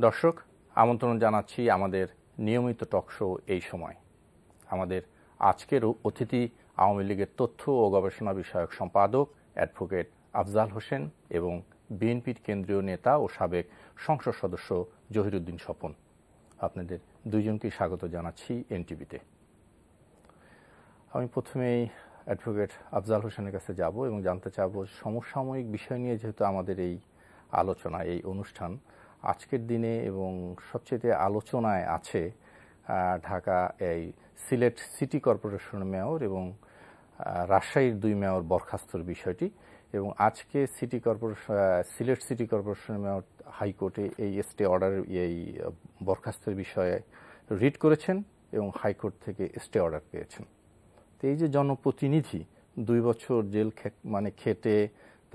দর্শক, আমন্ত্রণ জানাচ্ছি আমাদের নিয়মিত টক শো এই সময়। আমাদের আজকের অতিথি আওয়ামী লীগের তথ্য ও গবেষণা বিষয়ক সম্পাদক অ্যাডভোকেট আফজাল হোসেন এবং বিএনপির কেন্দ্রীয় নেতা ও সাবেক সংসদ সদস্য জহিরুদ্দিন স্বপন। আপনাদের দুইজনকেই স্বাগত জানাচ্ছি এনটিভিতে। আমি প্রথমেই অ্যাডভোকেট আফজাল হোসেনের কাছে যাব এবং জানতে চাব, সমসাময়িক বিষয় নিয়ে যেহেতু আমাদের এই আলোচনা, এই অনুষ্ঠান আজকের দিনে এবং সবচেয়ে আলোচনায় আছে ঢাকা এই সিলেট সিটি কর্পোরেশনের মেয়র এবং রাজশাহীর 2 মেয়র বরখাস্তর বিষয়টি, এবং আজকে সিলেট সিটি কর্পোরেশনের মেয়র হাইকোর্টে এই স্টে অর্ডার, এই বরখাস্তের বিষয়ে রিট করেছেন এবং হাইকোর্ট থেকে স্টে অর্ডার পেয়েছেন। তো এই যে জনপ্রতিনিধি 2 বছর জেল খেটে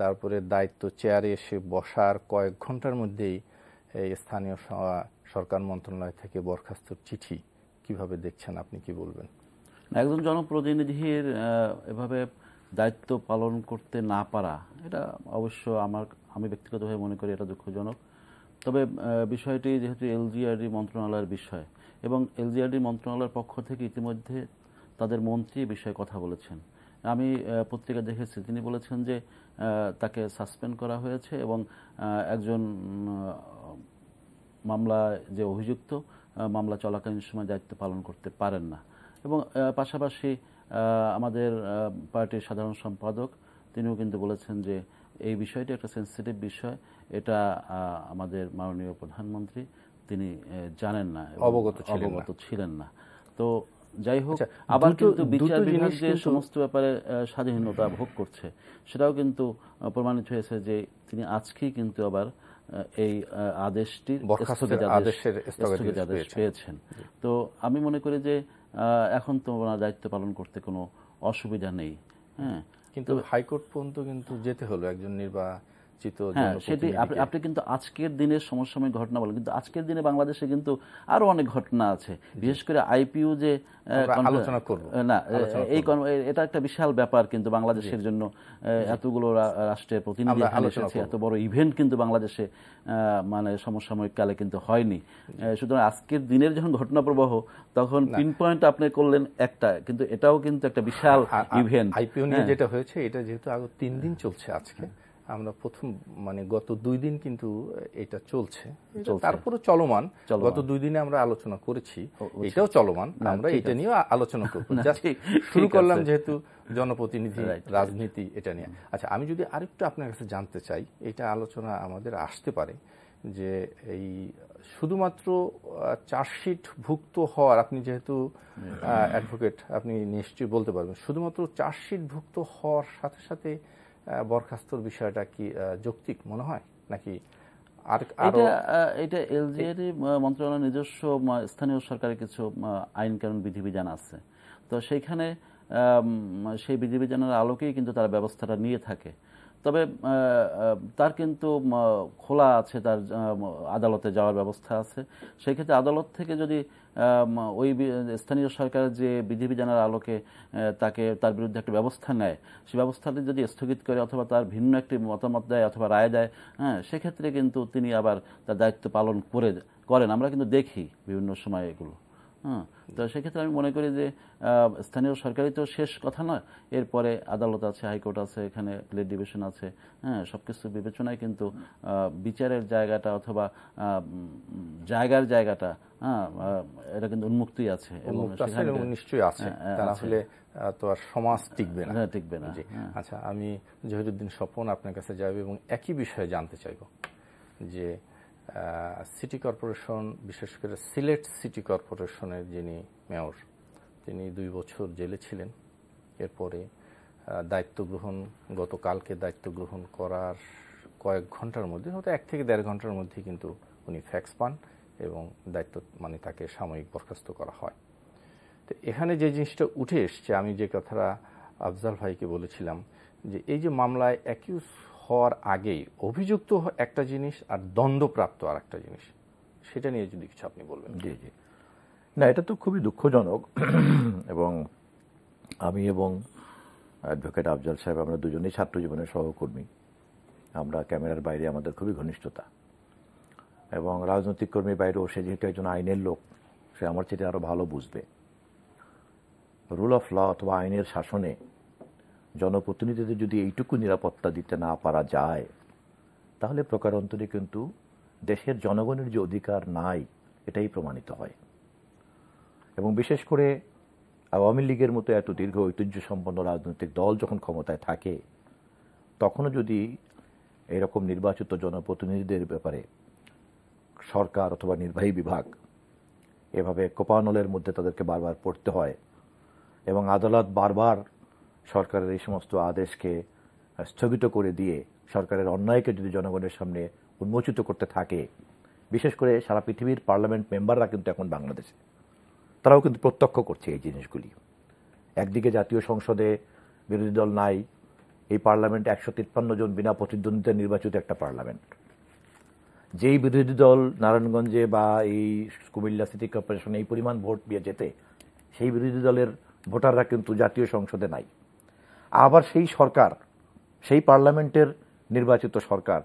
তারপরে দায়িত্ব চেয়ারে এসে বসার কয়েক ঘন্টার মধ্যেই এই স্থানীয় সরকার মন্ত্রণালয় থেকে বরখাস্তর চিঠি, কিভাবে দেখছেন, আপনি কি বলবেন? একজন জনপ্রতিনিধির এভাবে দায়িত্ব পালন করতে না পারা, এটা অবশ্য আমি ব্যক্তিগতভাবে মনে করি এটা দুঃখজনক। তবে বিষয়টি যেহেতু এলজিআরডি মন্ত্রণালয়ের বিষয় এবং এলজিআরডি মন্ত্রণালয়ের পক্ষ থেকে ইতিমধ্যে তাদের মন্ত্রী এই বিষয়ে কথা বলেছেন। আমি পত্রিকা দেখেছি, তিনি বলেছেন যে তাকে সাসপেন্ড করা হয়েছে এবং একজন মামলা যে অভিযুক্ত, মামলা চলাকালীন সময় দায়িত্ব পালন করতে পারেন না। এবং পাশাপাশি আমাদের পার্টির সাধারণ সম্পাদক তিনিও কিন্তু বলেছেন যে এই বিষয়টি একটা সেন্সিটিভ বিষয়, এটা আমাদের মাননীয় প্রধানমন্ত্রী তিনি জানেন না, অবগত ছিলেন না। তো যাই হোক, আবার কিন্তু বিচার বিভাগ যে সমস্ত ব্যাপারে স্বাধীনতা ভোগ করছে সেটাও কিন্তু প্রমাণিত হয়েছে যে তিনি আজকেই কিন্তু আবার এই আদেশটির স্থগিতাদেশ পেয়েছেন। তো আমি মনে করি যে এখন তো ওনার দায়িত্ব পালন করতে কোনো অসুবিধা নেই। হ্যাঁ, কিন্তু হাইকোর্ট পর্যন্ত কিন্তু যেতে হলো একজন নির্বাচিত। হ্যাঁ, সেটি আপনি কিন্তু আজকের দিনের সমসাময়িক ঘটনা বলেন, কিন্তু আজকের দিনে বাংলাদেশে কিন্তু আরো অনেক ঘটনা আছে, বিশেষ করে আইপিইউ যে আলোচনা করব না, এটা একটা বিশাল ব্যাপার কিন্তু বাংলাদেশের জন্য। এতগুলো রাষ্ট্রের প্রতিনিধি এসেছে, এত বড় ইভেন্ট কিন্তু বাংলাদেশে মানে সমসাময়িক কালে কিন্তু হয়নি। সুতরাং আজকের দিনের যখন ঘটনা প্রবাহ, তখন পিন পয়েন্ট আপনি করলেন একটা, কিন্তু এটাও কিন্তু একটা বিশাল ইভেন্ট। আইপিইউ নিয়ে যেটা হয়েছে, এটা যেহেতু আগে 3 দিন চলছে, আজকে আমরা প্রথম গত 2 দিন কিন্তু এটা চলছে, তারপরে চলমান। গত 2 দিনে আমরা আলোচনা করেছি, এটাও চলমান, আমরা এটা নিয়ে আলোচনা করব। শুরু করলাম যেহেতু জনপ্রতিনিধি রাজনীতি, এটা নিয়ে। আচ্ছা, আমি যদি আরেকটু আপনার কাছে জানতে চাই, এটা আলোচনা আমাদের আসতে পারে যে এই শুধুমাত্র চার্জশিট ভুক্ত হওয়ার, আপনি যেহেতু অ্যাডভোকেট, আপনি নিশ্চয়ই বলতে পারবেন, শুধুমাত্র চার্জশিট ভুক্ত হওয়ার সাথে সাথে বরখাস্তর বিষয়টা কি যৌক্তিক মনে হয় নাকি? এটা এলজিআরডি মন্ত্রণালয়ের নিজস্ব স্থানীয় সরকারের কিছু আইন কানুন বিধিবিধান আছে, তো সেইখানে সেই বিধিবিধানের আলোকেই কিন্তু তারা ব্যবস্থাটা নিয়ে থাকে। তবে তার কিন্তু খোলা আছে, তার আদালতে যাওয়ার ব্যবস্থা আছে। সেই ক্ষেত্রে আদালত থেকে যদি ওই স্থানীয় সরকারের যে বিধিবিধানের আলোকে তার বিরুদ্ধে একটা ব্যবস্থা নেয়, সেই ব্যবস্থাটি যদি স্থগিত করে অথবা তার ভিন্ন একটি মতামত দেয় অথবা রায় দেয়, হ্যাঁ, সেক্ষেত্রে কিন্তু তিনি আবার তার দায়িত্ব পালন করেন। আমরা কিন্তু দেখি বিভিন্ন সময় এগুলো। হ্যাঁ, তো সেক্ষেত্রে আমি মনে করি যে স্থানীয় সরকারই তো শেষ কথা নয়, এরপরে আদালত আছে, হাইকোর্ট আছে, এখানে প্লেট ডিভিশন আছে। হ্যাঁ, সবকিছু বিবেচনায় কিন্তু বিচারের জায়গাটা অথবা জায়গাটা, হ্যাঁ, এটা কিন্তু উন্মুক্তই আছে এবং নিশ্চয়ই আছে, তাহলে তো আর সমাজ টিকবে না। আচ্ছা, আমি জহিরুদ্দিন স্বপন আপনার কাছে যাব এবং একই বিষয়ে জানতে চাইব যে সিটি কর্পোরেশন, বিশেষ করে সিলেট সিটি কর্পোরেশনের যিনি মেয়র, তিনি 2 বছর জেলে ছিলেন। এরপরে গতকালকে দায়িত্ব গ্রহণ করার কয়েক ঘন্টার মধ্যে, হয়তো 1 থেকে 1.5 ঘন্টার মধ্যে কিন্তু উনি ফ্যাক্স পান এবং দায়িত্ব তাকে সাময়িক বরখাস্ত করা হয়। তো এখানে যে জিনিসটা উঠে এসছে, আমি যে কথাটা আফজাল ভাইকে বলেছিলাম, যে এই যে মামলায় অ্যাকিউজ হওয়ার আগেই অভিযুক্ত একটা জিনিস আর দণ্ডপ্রাপ্ত আর একটা জিনিস, সেটা নিয়ে যদি কিছু আপনি বলবেন। জি জি, না, এটা তো খুবই দুঃখজনক এবং আমি এবং অ্যাডভোকেট আফজাল সাহেব আমরা দুজনেই ছাত্র জীবনের সহকর্মী। আমরা ক্যামেরার বাইরে আমাদের খুবই ঘনিষ্ঠতা। এবং রাজনৈতিক কর্মীর বাইরেও সে যেহেতু একজন আইনের লোক, সে আমার চেয়ে আরো ভালো বুঝবে। রুল অফ ল অথবা আইনের শাসনে জনপ্রতিনিধিদের যদি এইটুকু নিরাপত্তা দিতে না পারা যায়, তাহলে প্রকারান্তরে কিন্তু দেশের জনগণের যে অধিকার নাই এটাই প্রমাণিত হয়। এবং বিশেষ করে আওয়ামী লীগের মতো এত দীর্ঘ ঐতিহ্যসম্পন্ন রাজনৈতিক দল যখন ক্ষমতায় থাকে, তখনও যদি এরকম নির্বাচিত জনপ্রতিনিধিদের ব্যাপারে সরকার অথবা নির্বাহী বিভাগ এভাবে কোপানলের মধ্যে তাদেরকে বারবার পড়তে হয় এবং আদালত বারবার সরকারের এই সমস্ত আদেশকে স্থগিত করে দিয়ে সরকারের অন্যায়কে যদি জনগণের সামনে উন্মোচিত করতে থাকে, বিশেষ করে সারা পৃথিবীর পার্লামেন্ট মেম্বাররা কিন্তু এখন বাংলাদেশে, তারাও কিন্তু প্রত্যক্ষ করছে এই জিনিসগুলি। একদিকে জাতীয় সংসদে বিরোধী দল নাই, এই পার্লামেন্ট 153 জন বিনা প্রতিদ্বন্দ্বিতা নির্বাচিত একটা পার্লামেন্ট। যেই বিরোধী দল নারায়ণগঞ্জে বা এই কুমিল্লা সিটি কর্পোরেশনে এই পরিমাণ ভোট দিয়ে যেতে, সেই বিরোধী দলের ভোটাররা কিন্তু জাতীয় সংসদে নাই। আবার সেই সরকার, সেই পার্লামেন্টের নির্বাচিত সরকার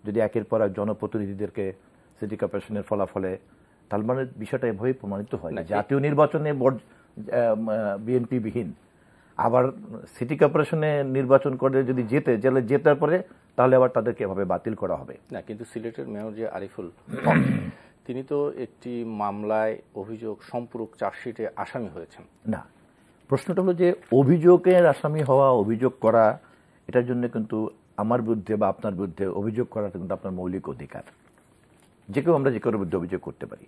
যদি একের পর এক জনপ্রতিনিধিদেরকে সিটি কর্পোরেশনের ফলাফলে, তার মানে বিষয়টা এভাবেই প্রমাণিত হয় না জাতীয় নির্বাচনে ভোট বিএনপি বিহীন, আবার সিটি কর্পোরেশনে নির্বাচন করে যদি জেতার পরে তাহলে আবার তাদেরকে এভাবে বাতিল করা হবে না। কিন্তু সিলেটের মেয়র যে আরিফুল, তিনি তো একটি মামলায় অভিযোগ সম্পূরক চার্জশিটে আসামি হয়েছেন। না, প্রশ্নটা হলো যে অভিযোগের আসামি হওয়া, অভিযোগ করা, এটার জন্য কিন্তু আমার বিরুদ্ধে বা আপনার বিরুদ্ধে অভিযোগ করাটা কিন্তু আপনার মৌলিক অধিকার। যে কেউ আমরা যে কারোর বিরুদ্ধে অভিযোগ করতে পারি,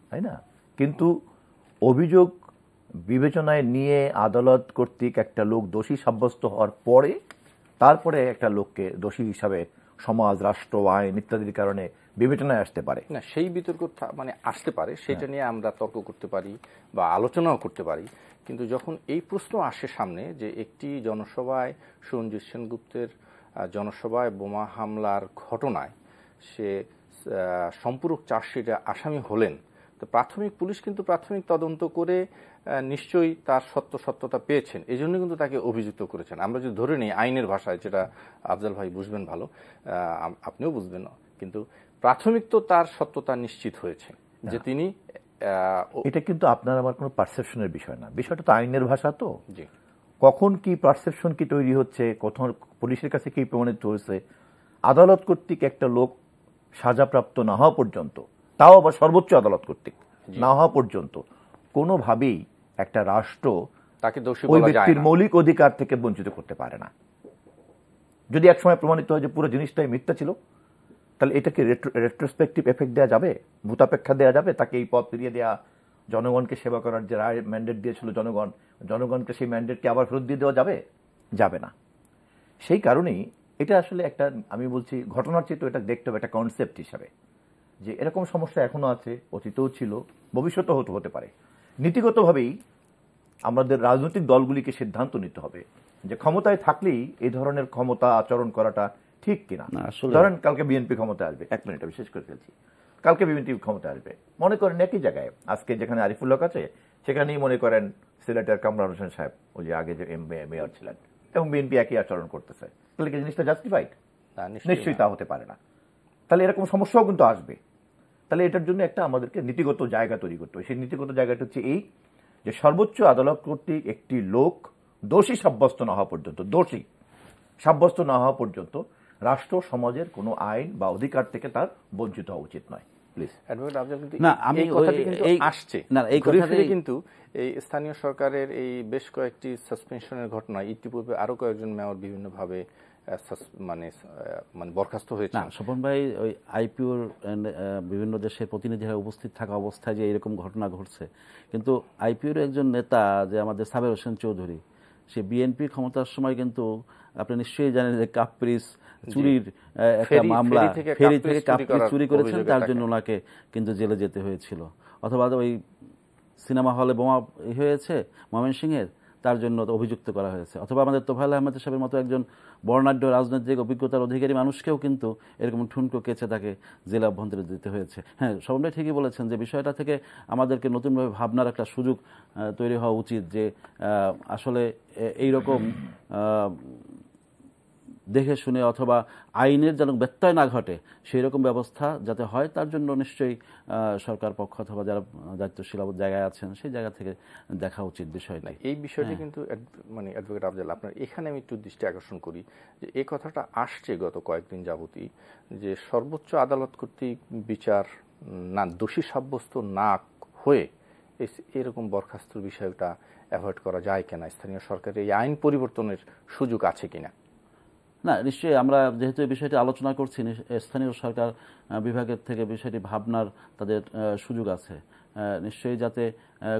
তাই না? কিন্তু অভিযোগ বিবেচনায় নিয়ে আদালত কর্তৃক একটা লোক দোষী সাব্যস্ত হওয়ার পরে তারপরে একটা লোককে দোষী হিসাবে সমাজ, রাষ্ট্র, আইন ইত্যাদির কারণে বিবেচনায় আসতে পারে না। সেই বিতর্ক মানে আসতে পারে, সেটা নিয়ে আমরা তর্ক করতে পারি বা আলোচনাও করতে পারি। কিন্তু যখন এই প্রশ্ন আসে সামনে যে একটি জনসভায় সঞ্জিত সেনগুপ্তের জনসভায় বোমা হামলার ঘটনায় সে সম্পূরক চার্জশিটে আসামি হলেন, তো পুলিশ কিন্তু প্রাথমিক তদন্ত করে নিশ্চয়ই তার সত্যতা পেয়েছেন, এই জন্য কিন্তু তাকে অভিযুক্ত করেছেন। আমরা যদি ধরে নিই আইনের ভাষায়, যেটা আফজাল ভাই বুঝবেন ভালো, আপনিও বুঝবেন, কিন্তু প্রাথমিক তো তার সত্যতা নিশ্চিত হয়েছে যে তিনি। এটা কিন্তু আপনার আমার কোনো পারসেপশনের বিষয় না, বিষয়টা তো আইনের ভাষা। তো কখন কি পারসেপশন কি তৈরি হচ্ছে, কখন পুলিশের কাছে কি প্রমাণিত হয়েছে, আদালত কর্তৃক একটা লোক সাজাপ্রাপ্ত না হওয়া পর্যন্ত, তাও আবার সর্বোচ্চ আদালত কর্তৃক না হওয়া পর্যন্ত কোনোভাবেই একটা রাষ্ট্র তাকে দোষী ওই ব্যক্তির মৌলিক অধিকার থেকে বঞ্চিত করতে পারে না। যদি একসময় প্রমাণিত হয় যে পুরো জিনিসটাই মিথ্যা ছিল, তাহলে এটাকে রেট্রোস্পেক্টিভ এফেক্ট দেওয়া যাবে, ভূতাপেক্ষা দেওয়া যাবে, তাকে এই পথ ফিরিয়ে দেওয়া, জনগণকে সেবা করার যে রায় ম্যান্ডেট দিয়েছিল জনগণকে সেই ম্যান্ডেটকে আবার ফেরত দিয়ে দেওয়া যাবে না। সেই কারণেই এটা আসলে একটা, আমি বলছি ঘটনার চেয়ে তো এটা দেখতে হবে একটা কনসেপ্ট হিসাবে, যে এরকম সমস্যা এখনো আছে, অতীতেও ছিল, ভবিষ্যতেও হতে পারে। নীতিগতভাবেই আমাদের রাজনৈতিক দলগুলিকে সিদ্ধান্ত নিতে হবে যে ক্ষমতায় থাকলেই এই ধরনের ক্ষমতা আচরণ করাটা ঠিক কিনা। ধরেন কালকে বিএনপি ক্ষমতায় আসবে, 1 মিনিট বিশেষ করে ফেলছি, কালকে বিএনপি ক্ষমতায় আসবে, মনে করেন একই জায়গায় আজকে যেখানে আরিফুল হক আছে সেখানেই মনে করেন সিলেটের কামরান হোসেন সাহেব, ওই যে আগে যে মেয়র ছিলেন, এবং বিএনপি একই আচরণ করতেছে, তাহলে কি জিনিসটা জাস্টিফাইড? নিশ্চয়ই তা হতে পারে না। তাহলে এরকম সমস্যাও কিন্তু আসবে। তাহলে এটার জন্য একটা আমাদেরকে নীতিগত জায়গা তৈরি করতে হবে। সেই নীতিগত জায়গাটা হচ্ছে এই যে সর্বোচ্চ আদালত কর্তৃক একটি লোক দোষী সাব্যস্ত না হওয়া পর্যন্ত রাষ্ট্র সমাজের কোনো আইন বা অধিকার থেকে তার বঞ্চিত হওয়া উচিত নয়। প্লিজ কিন্তু এই স্থানীয় সরকারের এই বেশ কয়েকটি সাসপেনশনের ঘটনায় ইতিপূর্বে আরো কয়েকজন মেয়র বিভিন্নভাবে মানে বরখাস্ত হয়েছে। স্বপন ভাই, ওই আইপিওর বিভিন্ন দেশের প্রতিনিধিরা উপস্থিত থাকা অবস্থায় যে এরকম ঘটনা ঘটছে, কিন্তু আইপিওর একজন নেতা যে আমাদের সাবের হোসেন চৌধুরী, সে বিএনপি ক্ষমতার সময় কিন্তু আপনি নিশ্চয়ই জানেন যে কাপ্রিস চুরির একটা মামলা, ফেরি থেকে কাপ্রিস চুরি করেছেন, তার জন্য ওনাকে কিন্তু জেলে যেতে হয়েছিল। অথবা ওই সিনেমা হলে বোমা হয়েছে ময়মনসিংহের, তার জন্য অভিযুক্ত করা হয়েছে। অথবা আমাদের তোফায়েল আহমেদ সাহেবের মতো একজন বর্ণাঢ্য রাজনৈতিক অভিজ্ঞতার অধিকারী মানুষকেও কিন্তু এরকম ঠুনকো কেচে তাকে জেলা অভ্যন্তরে দিতে হয়েছে। হ্যাঁ, সবাই ঠিকই বলেছেন যে বিষয়টা থেকে আমাদেরকে নতুনভাবে ভাবনার একটা সুযোগ তৈরি হওয়া উচিত, যে আসলে এইরকম দেখে শুনে অথবা আইনের যেন ব্যত্যয় না ঘটে সেই রকম ব্যবস্থা যাতে হয় তার জন্য নিশ্চয়ই সরকার পক্ষ অথবা যারা দায়িত্বশীল জায়গায় আছেন সেই জায়গা থেকে দেখা উচিত বিষয়টা। এই বিষয়টি কিন্তু মানে অ্যাডভোকেট আফজাল, আপনার এখানে আমি একটু দৃষ্টি আকর্ষণ করি যে এই কথাটা আসছে গত কয়েকদিন যাবতই যে সর্বোচ্চ আদালত কর্তৃক বিচার না দোষী সাব্যস্ত না হয়ে এরকম বরখাস্তের বিষয়টা অ্যাভয়েড করা যায় কিনা, স্থানীয় সরকারের এই আইন পরিবর্তনের সুযোগ আছে কিনা? না, নিশ্চয়ই আমরা যেহেতু এই বিষয়টি আলোচনা করছি, স্থানীয় সরকার বিভাগের থেকে বিষয়টি ভাবনার তাদের সুযোগ আছে। নিশ্চয়ই যাতে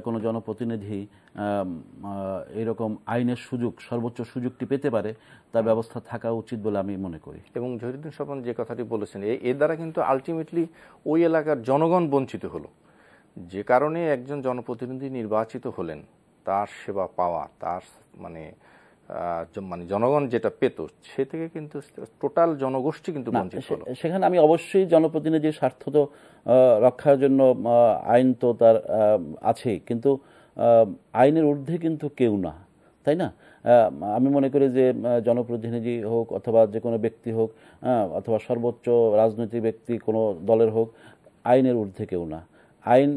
কোনো জনপ্রতিনিধি এরকম আইনের সুযোগ সর্বোচ্চ সুযোগটি পেতে পারে তার ব্যবস্থা থাকা উচিত বলে আমি মনে করি। এবং জহিরুদ্দিন স্বপন যে কথাটি বলেছেন এর দ্বারা কিন্তু আলটিমেটলি ওই এলাকার জনগণ বঞ্চিত হলো, যে কারণে একজন জনপ্রতিনিধি নির্বাচিত হলেন তার সেবা পাওয়া, তার মানে জনগণ যেটা পেত সে থেকে কিন্তু টোটাল জনগোষ্ঠী কিন্তু বঞ্চিত হলো। সেখানে আমি অবশ্যই জনপ্রতিনিধির স্বার্থ তো রক্ষার জন্য আইন তো তার আছেই, কিন্তু আইনের ঊর্ধ্বে কিন্তু কেউ না, তাই না? আমি মনে করি যে জনপ্রতিনিধি হোক অথবা যে কোনো ব্যক্তি হোক অথবা সর্বোচ্চ রাজনৈতিক ব্যক্তি কোনো দলের হোক, আইনের ঊর্ধ্বে কেউ না। আইন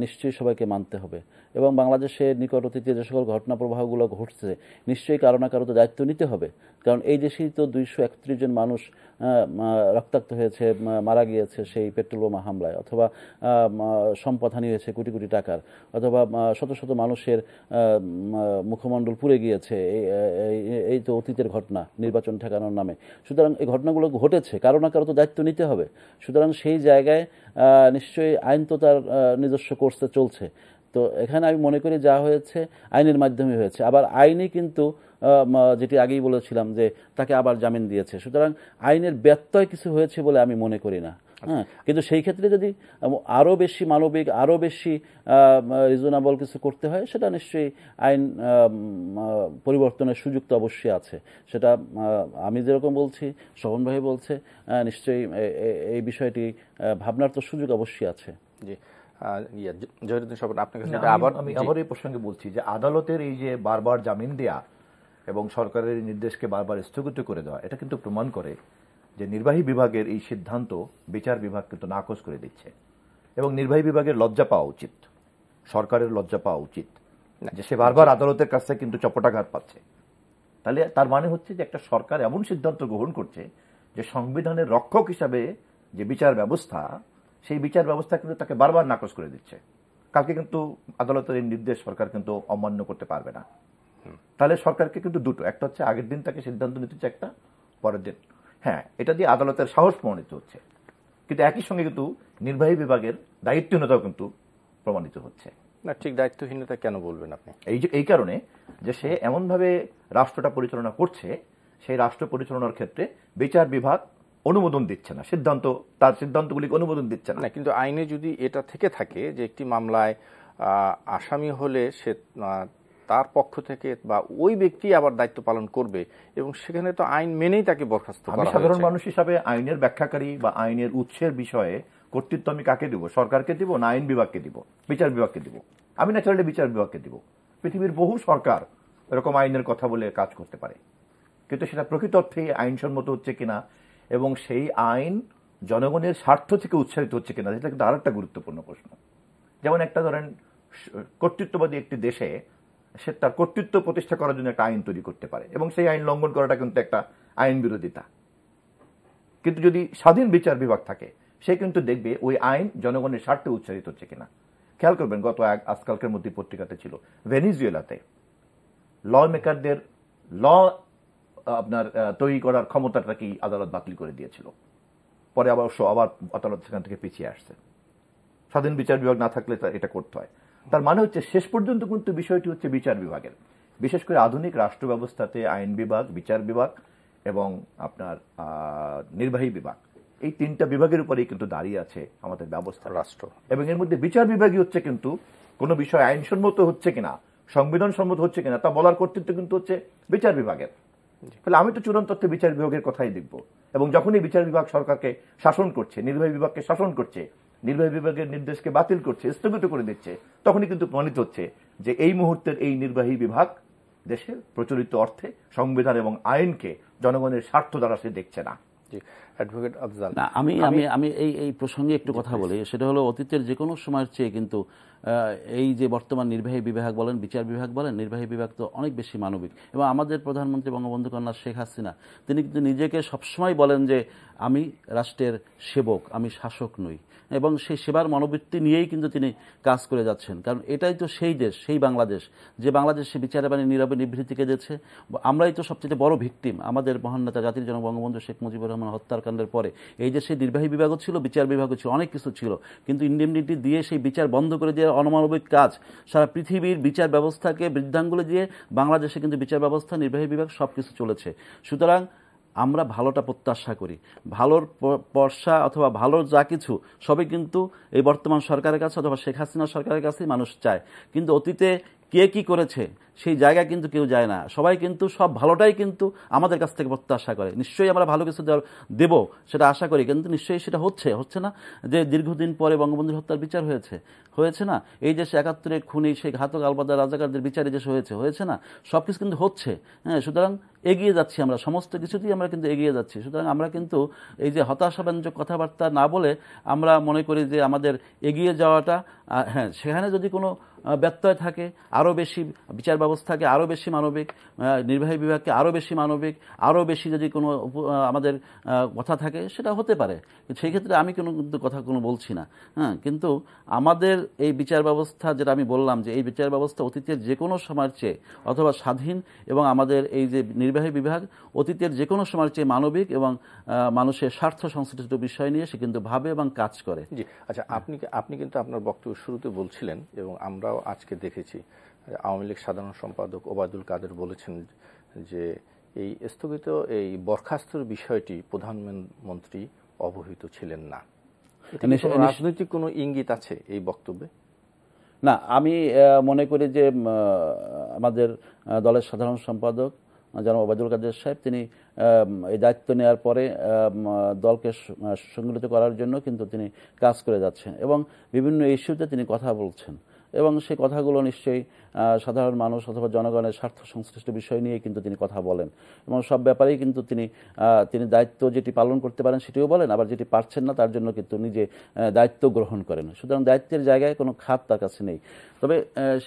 নিশ্চয়ই সবাইকে মানতে হবে এবং বাংলাদেশের নিকট অতীতে যে সকল ঘটনা প্রবাহগুলো ঘটছে নিশ্চয়ই কারো না কারো তো দায়িত্ব নিতে হবে। কারণ এই দেশেই তো 231 জন মানুষ রক্তাক্ত হয়েছে, মারা গিয়েছে সেই পেট্রোল বোমা হামলায়, অথবা সম্পদহানি হয়েছে কোটি কোটি টাকার, অথবা শত শত মানুষের মুখমণ্ডল পুড়ে গিয়েছে। এই তো অতীতের ঘটনা নির্বাচন ঠেকানোর নামে। সুতরাং এই ঘটনাগুলো ঘটেছে, কারো না কারো তো দায়িত্ব নিতে হবে। সুতরাং সেই জায়গায় নিশ্চয়ই আইন তো তার নিজস্ব কোর্সে চলছে। তো এখানে আমি মনে করি যা হয়েছে আইনের মাধ্যমে হয়েছে। আবার আইনই কিন্তু যেটি আগেই বলেছিলাম যে তাকে আবার জামিন দিয়েছে। সুতরাং আইনের ব্যত্যয় কিছু হয়েছে বলে আমি মনে করি না। হ্যাঁ, কিন্তু সেই ক্ষেত্রে যদি আরও বেশি মানবিক, আরও বেশি রিজনেবল কিছু করতে হয় সেটা নিশ্চয়ই আইন পরিবর্তনের সুযোগ তো অবশ্যই আছে। সেটা আমি যেরকম বলছি, শোভন ভাই বলছে, নিশ্চয়ই এই বিষয়টি ভাবনার তো সুযোগ অবশ্যই আছে। জি, জহিরুদ্দিন স্বপন, আপনার কাছে আমি আবার এই প্রসঙ্গে বলছি যে আদালতের এই যে বারবার জামিন দেয়া এবং সরকারের নির্দেশকে বারবার স্থগিত করে দেওয়া, এটা কিন্তু প্রমাণ করে যে নির্বাহী বিভাগের এই সিদ্ধান্ত বিচার বিভাগ কিন্তু নাকচ করে দিচ্ছে। এবং নির্বাহী বিভাগের লজ্জা পাওয়া উচিত, সরকারের লজ্জা পাওয়া উচিত যে সে বারবার আদালতের কাছে কিন্তু চপটাঘাত পাচ্ছে। তাহলে তার মানে হচ্ছে যে একটা সরকার এমন সিদ্ধান্ত গ্রহণ করছে যে সংবিধানের রক্ষক হিসাবে যে বিচার ব্যবস্থা, সেই বিচার ব্যবস্থা কিন্তু তাকে বারবার নাকচ করে দিচ্ছে। কালকে কিন্তু আদালতের এই নির্দেশ সরকার কিন্তু অমান্য করতে পারবে না। তাহলে সরকারকে কিন্তু দুটো, একটা হচ্ছে আগের দিন তাকে সিদ্ধান্ত নিতে হচ্ছে, একটা পরের দিন। হ্যাঁ, এটা দিয়ে আদালতের সাহস প্রমাণিত হচ্ছে, কিন্তু একই সঙ্গে কিন্তু নির্বাহী বিভাগের দায়িত্বহীনতাও কিন্তু প্রমাণিত হচ্ছে। না, ঠিক দায়িত্বহীনতা কেন বলবেন আপনি? এই কারণে যে সে এমনভাবে রাষ্ট্রটা পরিচালনা করছে, সেই রাষ্ট্র পরিচালনার ক্ষেত্রে বিচার বিভাগ অনুমোদন দিচ্ছে না, তার সিদ্ধান্তগুলিকে অনুমোদন দিচ্ছে না। কিন্তু আইনে যদি এটা থেকে থাকে যে একটি মামলায় আসামি হলে সে তার পক্ষ থেকে বা ওই ব্যক্তি আবার দায়িত্ব পালন করবে, এবং সেখানে তো আইন মেনেই তাকে বরখাস্ত করা হয়েছে। সাধারণ মানুষ হিসাবে আইনের ব্যাখ্যাকারী বা আইনের উৎসের বিষয়ে কর্তৃত্ব আমি কাকে দিব? সরকারকে দিব না আইন বিভাগকে দিব, বিচার বিভাগকে দিব? আমি ন্যাচারালি বিচার বিভাগকে দিব। পৃথিবীর বহু সরকার এরকম আইনের কথা বলে কাজ করতে পারে, কিন্তু সেটা প্রকৃত অর্থে আইনসম্মত হচ্ছে কিনা এবং সেই আইন জনগণের স্বার্থ থেকে উৎসাহিত হচ্ছে কিনা, সেটা কিন্তু আরেকটা গুরুত্বপূর্ণ প্রশ্ন। যেমন একটা ধরেন কর্তৃত্ববাদী একটি দেশে সে তার কর্তৃত্ব প্রতিষ্ঠা করার জন্য একটা আইন তৈরি করতে পারে এবং সেই আইন লঙ্ঘন করাটা কিন্তু একটা আইন বিরোধিতা। কিন্তু যদি স্বাধীন বিচার বিভাগ থাকে সে কিন্তু দেখবে ওই আইন জনগণের স্বার্থে উৎসাহিত হচ্ছে কিনা। খেয়াল করবেন, গত আজকালকের মধ্যে পত্রিকাতে ছিল ভেনিজুয়েলাতে ল মেকারদের আপনার তৈরি করার ক্ষমতাটা কি আদালত বাতিল করে দিয়েছিল। পরে আবার আদালত সেখান থেকে পিছিয়ে আসছে। স্বাধীন বিচার বিভাগ না থাকলে এটা করতে হয়। তার মানে হচ্ছে শেষ পর্যন্ত কিন্তু বিষয়টি হচ্ছে বিচার বিভাগের, বিশেষ করে আধুনিক রাষ্ট্র ব্যবস্থাতে আইন বিভাগ, বিচার বিভাগ এবং আপনার নির্বাহী বিভাগ, এই তিনটা বিভাগের উপরেই কিন্তু দাঁড়িয়ে আছে আমাদের ব্যবস্থা, রাষ্ট্র। এবং এর মধ্যে বিচার বিভাগই হচ্ছে কিন্তু কোনো বিষয় আইনসম্মত হচ্ছে কিনা, সংবিধান সম্মত হচ্ছে কিনা তা বলার কর্তৃত্ব কিন্তু হচ্ছে বিচার বিভাগের। তাহলে আমি তো চূড়ান্ত তথ্যে বিচার বিভাগের কথাই দেখব। এবং যখনই বিচার বিভাগ সরকারকে শাসন করছে, নির্বাহী বিভাগকে শাসন করছে, নির্বাহী বিভাগের নির্দেশকে বাতিল করছে, স্থগিত করে দিচ্ছে, তখনই কিন্তু প্রমাণিত হচ্ছে যে এই মুহূর্তের এই নির্বাহী বিভাগ দেশের প্রচলিত অর্থে সংবিধান এবং আইনকে জনগণের স্বার্থ দ্বারা সে দেখছে না। অ্যাডভোকেট আফজাল, না, আমি আমি আমি এই প্রসঙ্গে একটু কথা বলি। সেটা হলো অতীতের যে কোনো সময়ের চেয়ে কিন্তু এই যে বর্তমান নির্বাহী বিভাগ বলেন, বিচার বিভাগ বলেন, নির্বাহী বিভাগ তো অনেক বেশি মানবিক। এবং আমাদের প্রধানমন্ত্রী বঙ্গবন্ধু কন্যা শেখ হাসিনা তিনি কিন্তু নিজেকে সবসময় বলেন যে আমি রাষ্ট্রের সেবক, আমি শাসক নই, এবং সেই সেবার মনোবৃত্তি নিয়েই কিন্তু তিনি কাজ করে যাচ্ছেন। কারণ এটাই তো সেই দেশ, সেই বাংলাদেশ, যে বাংলাদেশে বিচারে বাণী নীরবে নিভৃতি কেঁদেছে। আমরাই তো সবচেয়ে বড় ভিকটিম। আমাদের মহান নেতা জাতির জনক বঙ্গবন্ধু শেখ মুজিবুর রহমান হত্যাকাণ্ডের পরে এই দেশে নির্বাহী বিভাগও ছিল, বিচার বিভাগও ছিল, অনেক কিছু ছিল, কিন্তু ইন্ডেমনিটি দিয়ে সেই বিচার বন্ধ করে দেওয়ার অনমানবিক কাজ সারা পৃথিবীর বিচার ব্যবস্থাকে বৃদ্ধাঙ্গুলি দিয়ে বাংলাদেশে কিন্তু বিচার ব্যবস্থা, নির্বাহী বিভাগ সবকিছু চলেছে। সুতরাং আমরা ভালোটা প্রত্যাশা করি, ভালোর পর্ষা অথবা ভালোর যা কিছু সবই কিন্তু এই বর্তমান সরকারের কাছে অথবা শেখ হাসিনা সরকারের কাছেই মানুষ চায়। কিন্তু অতীতে কে কি করেছে সেই জায়গায় কিন্তু কেউ যায় না। সবাই কিন্তু সব ভালোটাই কিন্তু আমাদের কাছ থেকে প্রত্যাশা করে। নিশ্চয়ই আমরা ভালো কিছু দেব সেটা আশা করি, কিন্তু নিশ্চয়ই সেটা হচ্ছে না। যে দীর্ঘদিন পরে বঙ্গবন্ধুর হত্যার বিচার হয়েছে না, এই দেশে ৭১-এর খুনি সেই ঘাতক আলবাদা রাজাকারদের বিচার এই দেশে হয়েছে না, সব কিছু কিন্তু হচ্ছে। হ্যাঁ, সুতরাং এগিয়ে যাচ্ছি আমরা, সমস্ত কিছুতেই আমরা কিন্তু এগিয়ে যাচ্ছি। সুতরাং আমরা কিন্তু এই যে হতাশাব্যঞ্জক কথাবার্তা না বলে আমরা মনে করি যে আমাদের এগিয়ে যাওয়াটা, হ্যাঁ, সেখানে যদি কোনো ব্যত্যয় থাকে, আরও বেশি বিচার ব্যবস্থাকে আরও বেশি মানবিক, নির্বাহী বিভাগকে আরও বেশি মানবিক, আরও বেশি যদি কোনো আমাদের কথা থাকে সেটা হতে পারে। সেই ক্ষেত্রে আমি কিন্তু কথা বলছি না। হ্যাঁ, কিন্তু আমাদের এই বিচার ব্যবস্থা, যেটা আমি বললাম যে এই বিচার ব্যবস্থা অতীতের যে কোনো সময়ের চেয়ে অথবা স্বাধীন, এবং আমাদের এই যে নির্বাহী বিভাগ অতীতের যে কোনো সময়ের চেয়ে মানবিক এবং মানুষের স্বার্থ সংশ্লিষ্ট বিষয় নিয়ে সে কিন্তু ভাবে এবং কাজ করে। জি, আচ্ছা, আপনি কিন্তু আপনার বক্তব্য শুরুতে বলছিলেন, এবং আমরাও আজকে দেখেছি আওয়ামী লীগ সাধারণ সম্পাদক ওবায়দুল কাদের বলেছেন যে এই স্থগিত এই বরখাস্তর বিষয়টি প্রধানমন্ত্রী অবহিত ছিলেন না। রাজনৈতিক কোনো ইঙ্গিত আছে এই বক্তব্যে? না, আমি মনে করি যে আমাদের দলের সাধারণ সম্পাদক জনাব ওবায়দুল কাদের সাহেব তিনি এই দায়িত্ব নেওয়ার পরে দলকে সংগঠিত করার জন্য কিন্তু তিনি কাজ করে যাচ্ছেন, এবং বিভিন্ন ইস্যুতে তিনি কথা বলছেন, এবং সেই কথাগুলো নিশ্চয়ই সাধারণ মানুষ অথবা জনগণের স্বার্থ সংশ্লিষ্ট বিষয় নিয়ে কিন্তু তিনি কথা বলেন, এবং সব ব্যাপারেই কিন্তু তিনি দায়িত্ব যেটি পালন করতে পারেন সেটিও বলেন, আবার যেটি পারছেন না তার জন্য কিন্তু নিজে দায়িত্ব গ্রহণ করেন। সুতরাং দায়িত্বের জায়গায় কোনো খাত তার কাছে নেই। তবে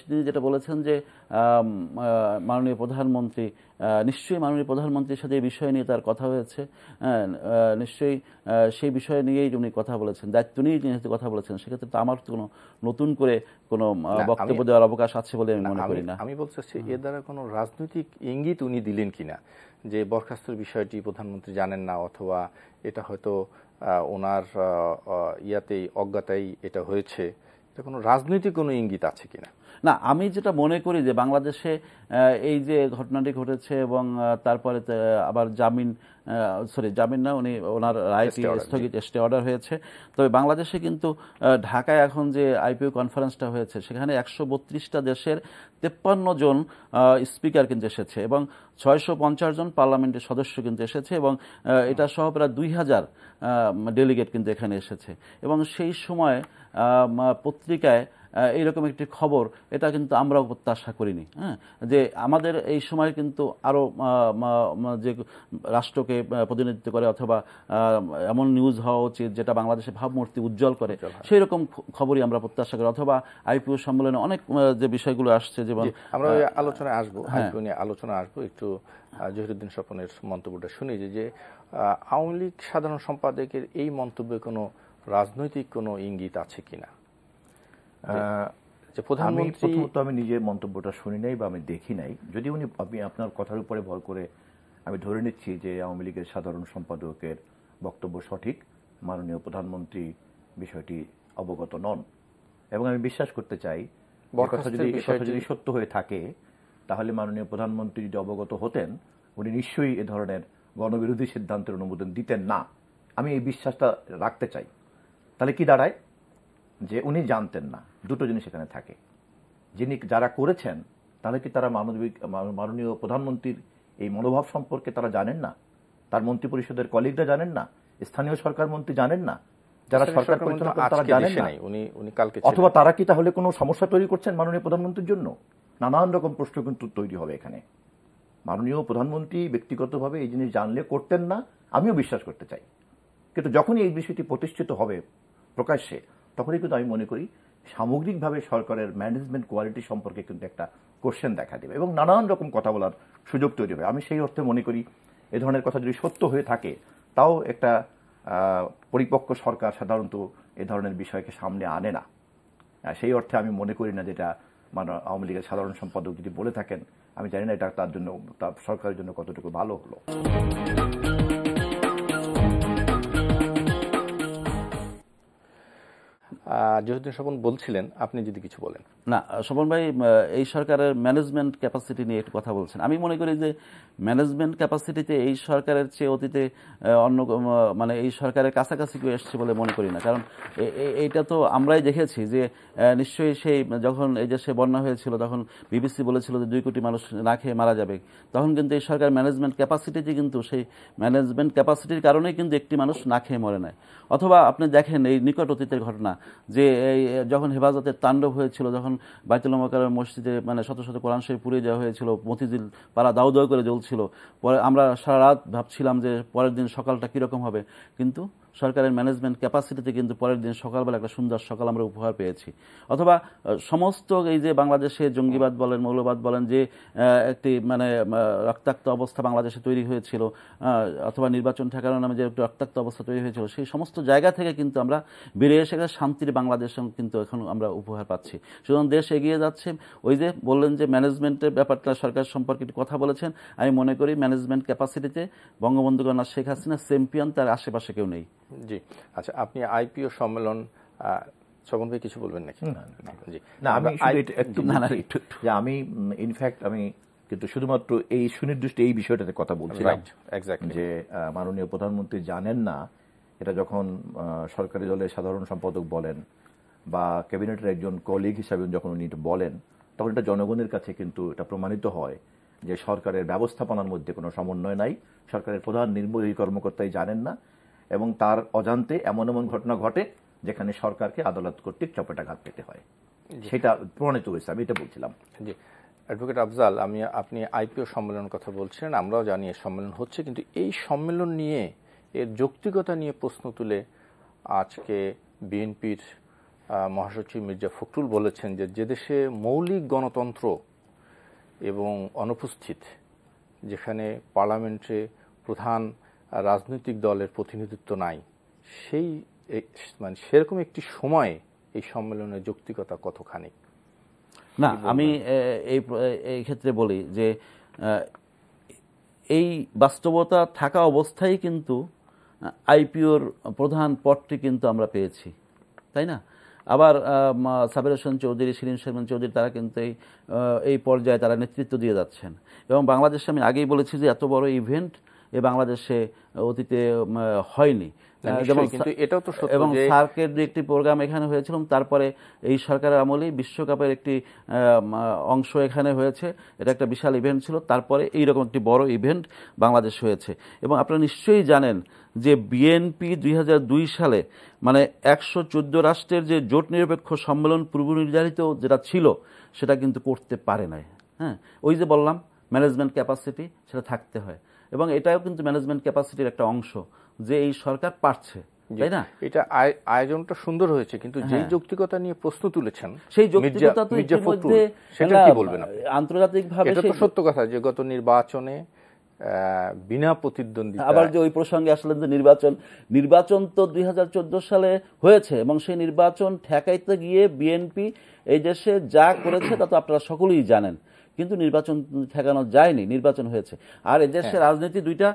তিনি যেটা বলেছেন যে মাননীয় প্রধানমন্ত্রী, নিশ্চয়ই মাননীয় প্রধানমন্ত্রীর সাথে এই বিষয় নিয়ে তার কথা হয়েছে, নিশ্চয়ই সেই বিষয় নিয়েই উনি কথা বলেছেন, দায়িত্ব নিয়েই তিনি কথা বলেছেন। সেক্ষেত্রে তো আমার কোনো নতুন করে কোনো বক্তব্য দেওয়ার অবকাশ আছে বলে আমি মনে করি না। আমি বলতে চাচ্ছি এর দ্বারা কোনো রাজনৈতিক ইঙ্গিত উনি দিলেন কিনা, যে বরখাস্তের বিষয়টি প্রধানমন্ত্রী জানেন না, অথবা এটা হয়তো ওনার ইয়াতেই অজ্ঞাতাই এটা হয়েছে, এটা কোনো রাজনৈতিক কোনো ইঙ্গিত আছে কিনা? না, আমি যেটা মনে করি যে বাংলাদেশে এই যে ঘটনাটি ঘটেছে এবং তারপরে আবার জামিন না, ওনার রায়টি স্থগিত, স্টে অর্ডার হয়েছে। তবে বাংলাদেশে কিন্তু ঢাকায় এখন যে আইপিও কনফারেন্সটা হয়েছে সেখানে ১৩২টা দেশের ৫৩ জন স্পিকার কিন্তু এসেছে, এবং ৬৫০ জন পার্লামেন্টের সদস্য কিন্তু এসেছে, এবং এটা সহ প্রায় ২,০০০ ডেলিগেট কিন্তু এখানে এসেছে। এবং সেই সময় পত্রিকায় এইরকম একটি খবর, এটা কিন্তু আমরাও প্রত্যাশা করিনি। হ্যাঁ, যে আমাদের এই সময় কিন্তু আরও যে রাষ্ট্রকে প্রতিনিধিত্ব করে অথবা এমন নিউজ হওয়া উচিত যেটা বাংলাদেশের ভাবমূর্তি উজ্জ্বল করে, সেই রকম খবরই আমরা প্রত্যাশা করি। অথবা আইপিও সম্মেলনে অনেক যে বিষয়গুলো আসছে, যেমন আমরা আলোচনায় আসবো, আইপিও নিয়ে আলোচনা আসবো, একটু জহিরুদ্দিন স্বপনের মন্তব্যটা শুনি যে আওয়ামী লীগ সাধারণ সম্পাদকের এই মন্তব্যে কোনো রাজনৈতিক কোনো ইঙ্গিত আছে কিনা? আমি নিজের মন্তব্যটা শুনি নাই বা আমি দেখি নাই। যদি আমি আপনার কথার উপরে ভর করে আমি ধরে নিচ্ছি যে আওয়ামী লীগের সাধারণ সম্পাদকের বক্তব্য সঠিক, মাননীয় প্রধানমন্ত্রী বিষয়টি অবগত নন, এবং আমি বিশ্বাস করতে চাই যদি সত্য হয়ে থাকে তাহলে মাননীয় প্রধানমন্ত্রী যদি অবগত হতেন উনি নিশ্চয়ই এ ধরনের গণবিরোধী সিদ্ধান্তের অনুমোদন দিতেন না। আমি এই বিশ্বাসটা রাখতে চাই। তাহলে কি দাঁড়ায় যে উনি জানতেন না। দুটো জিনিস এখানে থাকে, যারা করেছেন তাহলে কি তারা মাননীয় প্রধানমন্ত্রীর এই মনোভাব সম্পর্কে তারা জানেন না? তার মন্ত্রী পরিষদের কলিগরা জানেন না? স্থানীয় সরকার মন্ত্রী জানেন না? যারা সরকার পরিচালনা করেন তারা জানেন না? অথবা তারা কি তাহলে কোনো সমস্যা তৈরি করছেন মাননীয় প্রধানমন্ত্রীর জন্য? নানান রকম প্রশ্ন কিন্তু তৈরি হবে এখানে। মাননীয় প্রধানমন্ত্রী ব্যক্তিগতভাবে এই জিনিস জানলে করতেন না, আমিও বিশ্বাস করতে চাই, কিন্তু যখনই এই বিষয়টি প্রতিষ্ঠিত হবে প্রকাশ্যে, তখনই কিন্তু আমি মনে করি সামগ্রিকভাবে সরকারের ম্যানেজমেন্ট কোয়ালিটি সম্পর্কে কিন্তু একটা কোশ্চেন দেখা দেবে এবং নানান রকম কথা বলার সুযোগ তৈরি হবে। আমি সেই অর্থে মনে করি এ ধরনের কথা যদি সত্য হয়ে থাকে, তাও একটা পরিপক্ক সরকার সাধারণত এ ধরনের বিষয়কে সামনে আনে না। সেই অর্থে আমি মনে করি না যেটা আওয়ামী লীগের সাধারণ সম্পাদক যদি বলে থাকেন, আমি জানি না এটা তার জন্য, তার সরকারের জন্য কতটুকু ভালো হলো। জহিরুদ্দিন স্বপন বলছিলেন, আপনি যদি কিছু বলেন। না, স্বপন ভাই এই সরকারের ম্যানেজমেন্ট ক্যাপাসিটি নিয়ে একটু কথা বলছেন। আমি মনে করি যে ম্যানেজমেন্ট ক্যাপাসিটিতে এই সরকারের চেয়ে অতীতে অন্য মানে এই সরকারের কাছাকাছি কেউ এসছে বলে মনে করি না। কারণ এইটা তো আমরাই দেখেছি যে নিশ্চয়ই সেই যখন এই দেশে বন্যা হয়েছিল, তখন বিবিসি বলেছিল যে 2 কোটি মানুষ না খেয়ে মারা যাবে। তখন কিন্তু এই সরকার ম্যানেজমেন্ট ক্যাপাসিটিতে কিন্তু সেই ম্যানেজমেন্ট ক্যাপাসিটির কারণেই কিন্তু একটি মানুষ না খেয়ে মরে নাই। অথবা আপনি দেখেন এই নিকট অতীতের ঘটনা যে এই যখন হেফাজতের তাণ্ডব হয়েছিল, যখন বাইতুল মোকাররম মসজিদে মানে শত শত কোরআন শরীফ পুড়িয়ে দেওয়া হয়েছিল, মতিঝিল পাড়া দাউ দাউ করে জ্বলছিল, পরে আমরা সারা রাত ভাবছিলাম যে পরের দিন সকালটা কীরকম হবে, কিন্তু সরকারের ম্যানেজমেন্ট ক্যাপাসিটিতে কিন্তু পরের দিন সকালবেলা একটা সুন্দর সকাল আমরা উপহার পেয়েছি। অথবা সমস্ত এই যে বাংলাদেশে জঙ্গিবাদ বলেন, মৌলবাদ বলেন, যে একটি মানে রক্তাক্ত অবস্থা বাংলাদেশে তৈরি হয়েছিল, অথবা নির্বাচন ঠেকানোর নামে যে একটি রক্তাক্ত অবস্থা তৈরি হয়েছিল, সেই সমস্ত জায়গা থেকে কিন্তু আমরা বেরিয়ে এসে একটা শান্তির বাংলাদেশ কিন্তু এখন আমরা উপহার পাচ্ছি। সুতরাং দেশ এগিয়ে যাচ্ছে। ওই যে বললেন যে ম্যানেজমেন্টের ব্যাপারটা সরকার সম্পর্কে কথা বলেছেন, আমি মনে করি ম্যানেজমেন্ট ক্যাপাসিটিতে বঙ্গবন্ধু কন্যা শেখ হাসিনা চ্যাম্পিয়ন, তার আশেপাশে কেউ নেই। জি, আচ্ছা, আপনি আইপিও সম্মেলন, স্বপন ভাই কিছু বলবেন নাকি? জি না, আমি একটু যে আমি ইনফ্যাক্ট আমি কিন্তু শুধুমাত্র এই সুনির্দিষ্ট এই বিষয়টাতে কথা বলছিলাম যে মাননীয় প্রধানমন্ত্রী জানেন না, এটা যখন সরকারি দলের সাধারণ সম্পাদক বলেন বা ক্যাবিনেটের একজন কলিগ হিসাবে যখন উনি বলেন, তখন এটা জনগণের কাছে কিন্তু এটা প্রমাণিত হয় যে সরকারের ব্যবস্থাপনার মধ্যে কোনো সমন্বয় নাই, সরকারের প্রধান নির্বাহী কর্মকর্তাই জানেন না, এবং তার অজান্তে এমন এমন ঘটনা ঘটে যেখানে সরকারকে আদালত কর্তৃক চপেটাঘাত পেতে হয়, সেটা প্রমাণিত হয়েছে। আমি এটা বলছিলাম। জি, অ্যাডভোকেট আফজাল, আপনি আইপিও সম্মেলনের কথা বলছিলেন, আমরাও জানি এই সম্মেলন হচ্ছে, কিন্তু এই সম্মেলন নিয়ে, এর যৌক্তিকতা নিয়ে প্রশ্ন তুলে আজকে বিএনপির মহাসচিব মির্জা ফখরুল বলেছেন যে দেশে মৌলিক গণতন্ত্র এবং অনুপস্থিত, যেখানে পার্লামেন্টে প্রধান রাজনৈতিক দলের প্রতিনিধিত্ব নাই, সেই মানে সেরকম একটি সময়ে এই সম্মেলনের যৌক্তিকতা কতখানি? না, আমি এই ক্ষেত্রে বলি যে এই বাস্তবতা থাকা অবস্থায় কিন্তু আইপিওর প্রধান পদটি কিন্তু আমরা পেয়েছি, তাই না? আবার সাবের হোসেন চৌধুরী, শিরিন শারমিন চৌধুরী, তারা কিন্তু এই পর্যায়ে তারা নেতৃত্ব দিয়ে যাচ্ছেন। এবং বাংলাদেশে আমি আগেই বলেছি যে এত বড় ইভেন্ট বাংলাদেশে অতীতে হয়নি। এবং সার্কের যে একটি প্রোগ্রাম এখানে হয়েছিল, তারপরে এই সরকারের আমলেই বিশ্বকাপের একটি অংশ এখানে হয়েছে, এটা একটা বিশাল ইভেন্ট ছিল। তারপরে এইরকম একটি বড় ইভেন্ট বাংলাদেশ হয়েছে। এবং আপনারা নিশ্চয়ই জানেন যে বিএনপি 2002 সালে মানে 114 রাষ্ট্রের যে জোট নিরপেক্ষ সম্মেলন পূর্ব নির্ধারিত যেটা ছিল, সেটা কিন্তু করতে পারে নাই। হ্যাঁ, ওই যে বললাম ম্যানেজমেন্ট ক্যাপাসিটি, সেটা থাকতে হয়, এবং এটাও কিন্তু ম্যানেজমেন্ট ক্যাপাসিটির একটা অংশ যে এই সরকার পারছে, তাই না? এটা আয়োজনটা সুন্দর হয়েছে, কিন্তু যে যৌক্তিকতা নিয়ে প্রশ্ন তুলেছেন, সেই যৌক্তিকতা তো ইতিমধ্যে সেটা কি বলবেন আপনি? আন্তর্জাতিকভাবে এটা তো সত্য কথা যে গত নির্বাচনে বিনা প্রতিদ্বন্দ্বিতা, আবার যে ওই প্রসঙ্গে আসলেন যে নির্বাচন তো 2014 সালে হয়েছে, এবং সেই নির্বাচন ঠেকাইতে গিয়ে বিএনপি এই দেশে যা করেছে তা তো আপনারা সকলেই জানেন। কিন্তু নির্বাচন ঠেকানো যায়নি, নির্বাচন হয়েছে। আর এই দেশের রাজনীতি দুইটা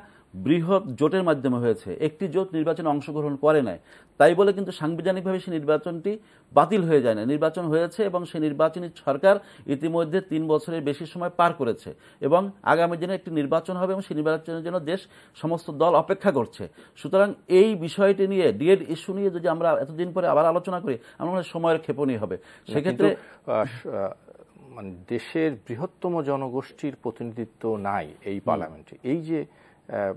বৃহৎ জোটের মাধ্যমে হয়েছে, একটি জোট নির্বাচনে অংশগ্রহণ করে নাই, তাই বলে কিন্তু সাংবিধানিকভাবে সেই নির্বাচনটি বাতিল হয়ে যায় না। নির্বাচন হয়েছে এবং সেই নির্বাচনী সরকার ইতিমধ্যে 3 বছরের বেশি সময় পার করেছে, এবং আগামী দিনে একটি নির্বাচন হবে এবং সেই নির্বাচনের জন্য দেশ সমস্ত দল অপেক্ষা করছে। সুতরাং এই বিষয়টি নিয়ে, ডিএড ইস্যু নিয়ে যদি আমরা এতদিন পরে আবার আলোচনা করি, আমার মনে হয় সময়ের ক্ষেপণই হবে। সেক্ষেত্রে মানে দেশের বৃহত্তম জনগোষ্ঠীর প্রতিনিধিত্ব নাই এই পার্লামেন্টে। এই যে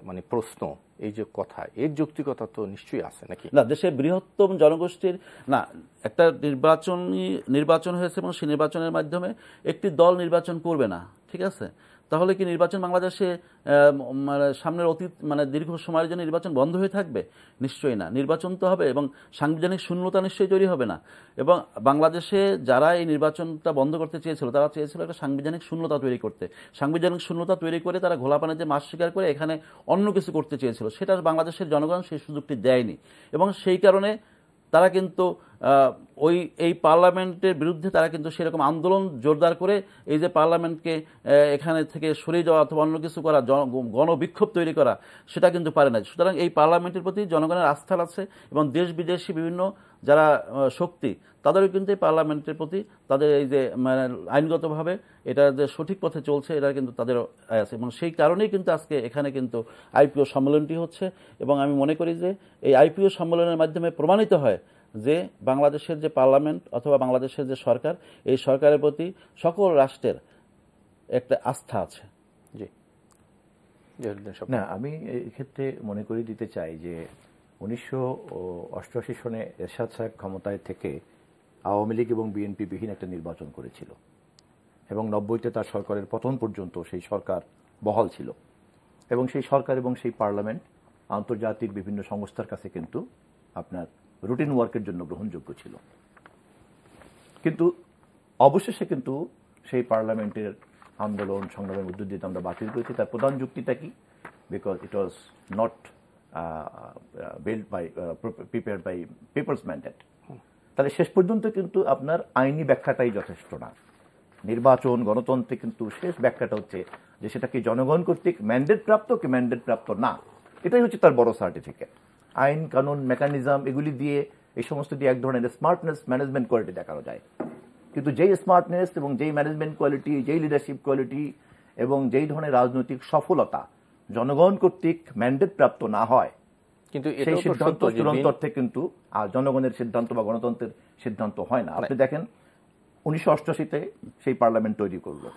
মানে প্রশ্ন, এই যে কথা, এর যৌক্তিকতা তো নিশ্চয়ই আছে নাকি? না, দেশের বৃহত্তম জনগোষ্ঠীর না, একটা নির্বাচন হয়েছে এবং সেই নির্বাচনের মাধ্যমে একটি দল নির্বাচন করবে না, ঠিক আছে? তাহলে কি নির্বাচন বাংলাদেশে মানে সামনের অতীত মানে দীর্ঘ সময়ের জন্য নির্বাচন বন্ধ হয়ে থাকবে? নিশ্চয়ই না, নির্বাচন তো হবে এবং সাংবিধানিক শূন্যতা নিশ্চয়ই তৈরি হবে না। এবং বাংলাদেশে যারা এই নির্বাচনটা বন্ধ করতে চেয়েছিল তারা চেয়েছিল একটা সাংবিধানিক শূন্যতা তৈরি করতে। সাংবিধানিক শূন্যতা তৈরি করে তারা ঘোলাপানিতে মাছ শিকার করে এখানে অন্য কিছু করতে চেয়েছিল, সেটা বাংলাদেশের জনগণ সেই সুযোগটি দেয়নি। এবং সেই কারণে তারা কিন্তু এই পার্লামেন্টের বিরুদ্ধে তারা কিন্তু সেরকম আন্দোলন জোরদার করে এই যে পার্লামেন্টকে এখানে থেকে সরিয়ে যাওয়া অথবা অন্য কিছু করা, গণবিক্ষোভ তৈরি করা, সেটা কিন্তু পারে না। সুতরাং এই পার্লামেন্টের প্রতি জনগণের আস্থা আছে এবং দেশ বিদেশি বিভিন্ন যারা শক্তি তাদেরও কিন্তু এই পার্লামেন্টের প্রতি তাদের এই যে মানে আইনগতভাবে এটা যে সঠিক পথে চলছে এটা কিন্তু তাদের আছে। এবং সেই কারণেই কিন্তু আজকে এখানে কিন্তু আইপিও সম্মেলনটি হচ্ছে। এবং আমি মনে করি যে এই আইপিও সম্মেলনের মাধ্যমে প্রমাণিত হয় যে বাংলাদেশের যে পার্লামেন্ট অথবা বাংলাদেশের যে সরকার, এই সরকারের প্রতি সকল রাষ্ট্রের একটা আস্থা আছে। জি, না, আমি এই ক্ষেত্রে মনে করি দিতে চাই যে 1988 সনে এরশাদ সাহেব ক্ষমতায় থেকে আওয়ামী লীগ এবং বিএনপি বিহীন একটা নির্বাচন করেছিল এবং 90-তে তার সরকারের পতন পর্যন্ত সেই সরকার বহাল ছিল এবং সেই সরকার এবং সেই পার্লামেন্ট আন্তর্জাতিক বিভিন্ন সংস্থার কাছে কিন্তু আপনার রুটিন ওয়ার্কের জন্য গ্রহণযোগ্য ছিল। কিন্তু অবশেষে কিন্তু সেই পার্লামেন্টের আন্দোলন সংগ্রামের মধ্য দিয়ে আমরা বাতিল করেছি। তার প্রধান যুক্তিটা কি? Because it was not prepared by people's mandate. তাহলে শেষ পর্যন্ত কিন্তু আপনার আইনি ব্যাখ্যাটাই যথেষ্ট না। নির্বাচন গণতন্ত্রে কিন্তু শেষ ব্যাখ্যাটা হচ্ছে যে সেটা কি জনগণ কর্তৃক ম্যান্ডেট প্রাপ্ত কি ম্যান্ডেট প্রাপ্ত না, এটাই হচ্ছে তার বড় সার্টিফিকেট। আইন কানুন মেকানিজম এগুলি দিয়ে এই সমস্ত দিয়ে এক ধরনের স্মার্টনেস ম্যানেজমেন্ট কোয়ালিটি দেখানো যায়। কিন্তু যেই স্মার্টনেস এবং যেই ম্যানেজমেন্ট কোয়ালিটি, যেই লিডারশিপ কোয়ালিটি এবং যেই ধরনের রাজনৈতিক সফলতা জনগণ কর্তৃক ম্যান্ডেট প্রাপ্ত না হয়, কিন্তু সেই সিদ্ধান্ত চূড়ান্ত অর্থে কিন্তু জনগণের সিদ্ধান্ত বা গণতন্ত্রের সিদ্ধান্ত হয় না। আপনি দেখেন 1988-তে সেই পার্লামেন্ট তৈরি করলো,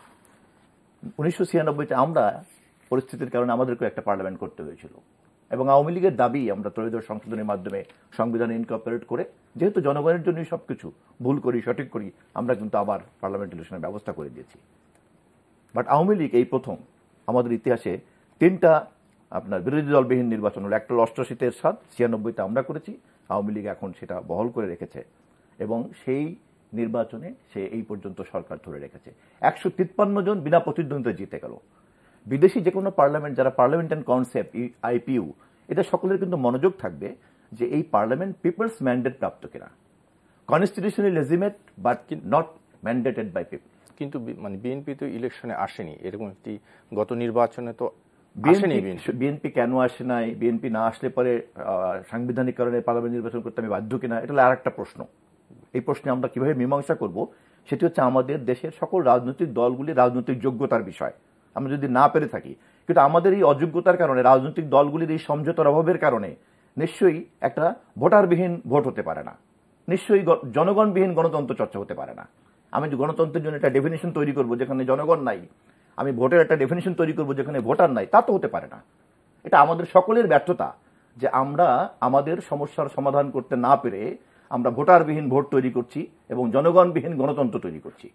1996-তে আমরা পরিস্থিতির কারণে আমাদেরকে একটা পার্লামেন্ট করতে হয়েছিল এবং আওয়ামী লীগের দাবি আমরা ত্রয়োদশ সংশোধনের মাধ্যমে সংবিধানে ইনকর্পোরেট করে যেহেতু জনগণের জন্যই সবকিছু ভুল করি সঠিক করি আমরা কিন্তু আবার পার্লামেন্ট ইলেকশনের ব্যবস্থা করে দিয়েছি। বাট আওয়ামী লীগ এই প্রথম আমাদের ইতিহাসে 3টা আপনার বিরোধী দলবিহীন নির্বাচন হলো। একটা 88-তে এরশাদ, 96-তে আমরা করেছি, আওয়ামী লীগ এখন সেটা বহাল করে রেখেছে এবং সেই নির্বাচনে সে এই পর্যন্ত সরকার ধরে রেখেছে। 153 জন বিনা প্রতিদ্বন্দ্বিতা জিতে গেল। বিদেশি যে কোনো পার্লামেন্ট যারা পার্লামেন্টারি কনসেপ্ট আইপিইউ, এটা সকলের কিন্তু মনোযোগ থাকবে যে এই পার্লামেন্ট পিপলস ম্যান্ডেট প্রাপ্ত কিনা, constitutionally legitimate but not mandated by people. কিন্তু মানে বিএনপি তো ইলেকশনে আসেনি, এরকম একটি গত নির্বাচনে তো বিএনপি কেন আসে নাই, বিএনপি না আসলে পরে সাংবিধানিক কারণে পার্লামেন্ট নির্বাচন করতে আমি বাধ্য কিনা, এটা হলো আরেকটা প্রশ্ন। এই প্রশ্নে আমরা কিভাবে মীমাংসা করব সেটি হচ্ছে আমাদের দেশের সকল রাজনৈতিক দলগুলি রাজনৈতিক যোগ্যতার বিষয়। আমরা যদি না পেরে থাকি, কিন্তু আমাদের এই অযোগ্যতার কারণে রাজনৈতিক দলগুলির এই সমঝোতার অভাবের কারণে নিশ্চয়ই একটা ভোটারবিহীন ভোট হতে পারে না, নিশ্চয়ই জনগণবিহীন গণতন্ত্র চর্চা হতে পারে না। আমি গণতন্ত্রের জন্য একটা ডেফিনেশন তৈরি করব যেখানে জনগণ নাই, আমি ভোটের একটা ডেফিনেশন তৈরি করব যেখানে ভোটার নাই, তা তো হতে পারে না। এটা আমাদের সকলের ব্যর্থতা যে আমরা আমাদের সমস্যার সমাধান করতে না পেরে আমরা ভোটারবিহীন ভোট তৈরি করছি এবং জনগণবিহীন গণতন্ত্র তৈরি করছি।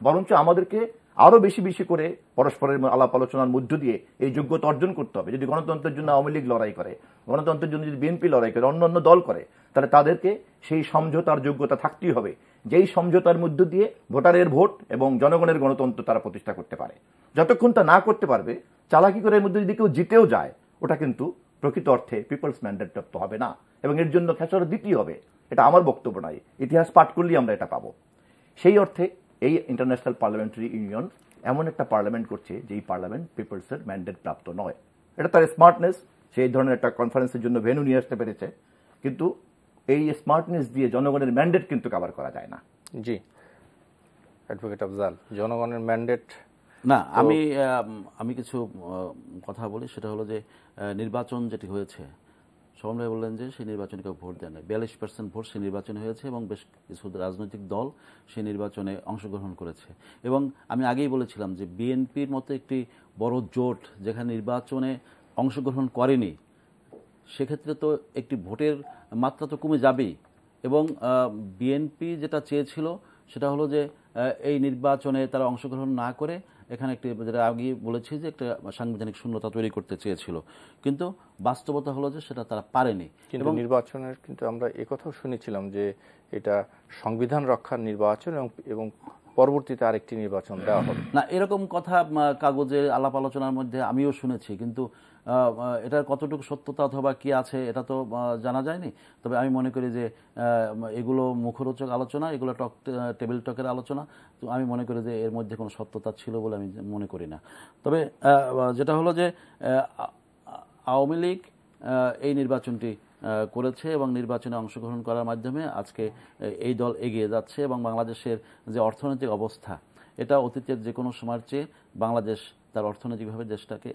বরঞ্চ আমাদেরকে আরো বেশি বেশি করে পরস্পরের আলাপ আলোচনার মধ্য দিয়ে এই যোগ্যতা অর্জন করতে হবে। যদি গণতন্ত্রের জন্য আওয়ামী লীগ লড়াই করে, গণতন্ত্রের জন্য যদি বিএনপি লড়াই করে, অন্য অন্য দল করে, তাহলে তাদেরকে সেই সমঝোতার যোগ্যতা থাকতেই হবে যেই সমঝোতার মধ্য দিয়ে ভোটারের ভোট এবং জনগণের গণতন্ত্র তারা প্রতিষ্ঠা করতে পারে। যতক্ষণ তা না করতে পারবে, চালাকি করে এর মধ্যে যদি কেউ জিতেও যায়, ওটা কিন্তু প্রকৃত অর্থে পিপলস ম্যান্ডেট প্রাপ্ত হবে না এবং এর জন্য খেসারত দিতেই হবে। এটা আমার বক্তব্য নয়, ইতিহাস পাঠ করলেই আমরা এটা পাবো। সেই অর্থে এই ইন্টারন্যাশনাল পার্লামেন্টারি ইউনিয়ন এমন একটা পার্লামেন্ট করছে যেই পার্লামেন্ট পিপলসের ম্যান্ডেট প্রাপ্ত নয়। এটা তার স্মার্টনেস, সেই ধরনের একটা কনফারেন্সের জন্য ভেন্যু নিয়ে আসতে পেরেছে, কিন্তু এই স্মার্টনেস দিয়ে জনগণের ম্যান্ডেট কিন্তু কভার করা যায় না। জি, অ্যাডভোকেট আফজাল, জনগণের ম্যান্ডেট না, আমি কিছু কথা বলি। সেটা হলো যে নির্বাচন যেটি হয়েছে, শোভন ভাই বললেন যে সেই নির্বাচনে কেউ ভোট দেয় না, 42% ভোট সেই নির্বাচনে হয়েছে এবং বেশ কিছু রাজনৈতিক দল সেই নির্বাচনে অংশগ্রহণ করেছে। এবং আমি আগেই বলেছিলাম যে বিএনপির মতো একটি বড় জোট যেখানে নির্বাচনে অংশগ্রহণ করেনি, সেক্ষেত্রে তো একটি ভোটের মাত্রা তো কমে যাবেই। এবং বিএনপি যেটা চেয়েছিল সেটা হলো যে এই নির্বাচনে তারা অংশগ্রহণ না করে এখানে একটি, যেটা আগে বলেছি, যে একটা সাংবিধানিক শূন্যতা তৈরি করতে চেয়েছিল, কিন্তু বাস্তবতা হলো যে সেটা তারা পারেনি। কিন্তু নির্বাচনের কিন্তু আমরা একথাও শুনেছিলাম যে এটা সংবিধান রক্ষার নির্বাচন এবং পরবর্তীতে আরেকটি নির্বাচন দেওয়া হবে না, এরকম কথা কাগজে আলাপ আলোচনার মধ্যে আমিও শুনেছি, কিন্তু এটার কতটুকু সত্যতা অথবা কি আছে এটা তো জানা যায়নি। তবে আমি মনে করি যে এগুলো মুখরোচক আলোচনা, এগুলো টেবিল টকের আলোচনা, তো আমি মনে করি যে এর মধ্যে কোনো সত্যতা ছিল বলে আমি মনে করি না। তবে যেটা হলো যে আওয়ামী লীগ এই নির্বাচনটি করেছে এবং নির্বাচনে অংশগ্রহণ করার মাধ্যমে আজকে এই দল এগিয়ে যাচ্ছে এবং বাংলাদেশের যে অর্থনৈতিক অবস্থা, এটা অতীতের যে কোনো সময়ের চেয়ে বাংলাদেশ তার অর্থনৈতিকভাবে দেশটাকে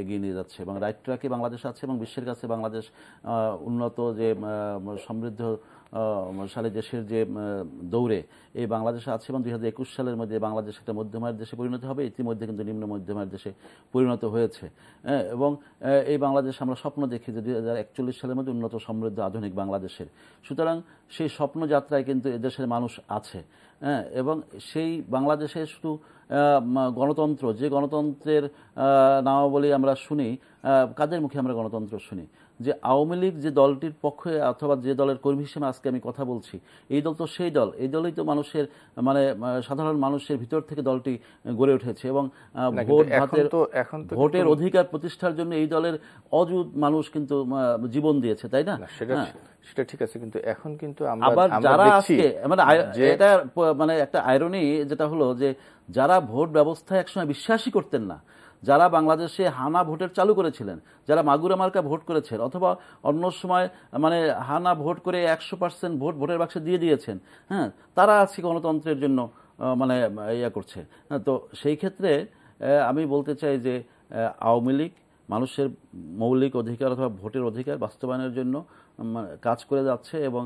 এগিয়ে নিয়ে যাচ্ছে এবং রাইট ট্র্যাকে বাংলাদেশ আছে এবং বিশ্বের কাছে বাংলাদেশ উন্নত যে সমৃদ্ধশালী দেশের যে দৌড়ে এই বাংলাদেশে আছে এবং 2021 সালের মধ্যে বাংলাদেশ একটা মধ্যমায়ের দেশে পরিণত হবে। ইতিমধ্যে কিন্তু নিম্ন মধ্যমায়ের দেশে পরিণত হয়েছে এবং এই বাংলাদেশ আমরা স্বপ্ন দেখি যে 2041 সালের মধ্যে উন্নত সমৃদ্ধ আধুনিক বাংলাদেশের। সুতরাং সেই স্বপ্নযাত্রায় কিন্তু এদেশের মানুষ আছে এবং সেই বাংলাদেশে শুধু গণতন্ত্র, যে গণতন্ত্রের নামাবলী আমরা শুনি, কাদের মুখে আমরা গণতন্ত্র শুনি? যে আওয়ামী লীগ যে দলটির পক্ষে অথবা যে দলের কর্মী হিসেবে আজকে আমি কথা বলছি, এই দল তো সেই দল, এই দলই তো মানুষের সাধারণ মানুষের ভিতর থেকে দলটি গড়ে উঠেছে এবং ভোটের অধিকার প্রতিষ্ঠার জন্য এই দলের অযুত মানুষ কিন্তু জীবন দিয়েছে, তাই না? সেটা ঠিক আছে, কিন্তু এখন কিন্তু আবার যারা আজকে এটা একটা আইরনি যেটা হলো যে যারা ভোট ব্যবস্থায় একসময় বিশ্বাসই করতেন না, যারা বাংলাদেশে হানা ভোটের চালু করেছিলেন, যারা মাগুরা মার্কা ভোট করেছেন অথবা অন্য সময় হানা ভোট করে 100% ভোট ভোটের বাক্সে দিয়ে দিয়েছেন, তারা আজকে গণতন্ত্রের জন্য ইয়া করছে। তো সেই ক্ষেত্রে আমি বলতে চাই যে আওয়ামী লীগ মানুষের মৌলিক অধিকার অথবা ভোটের অধিকার বাস্তবায়নের জন্য কাজ করে যাচ্ছে এবং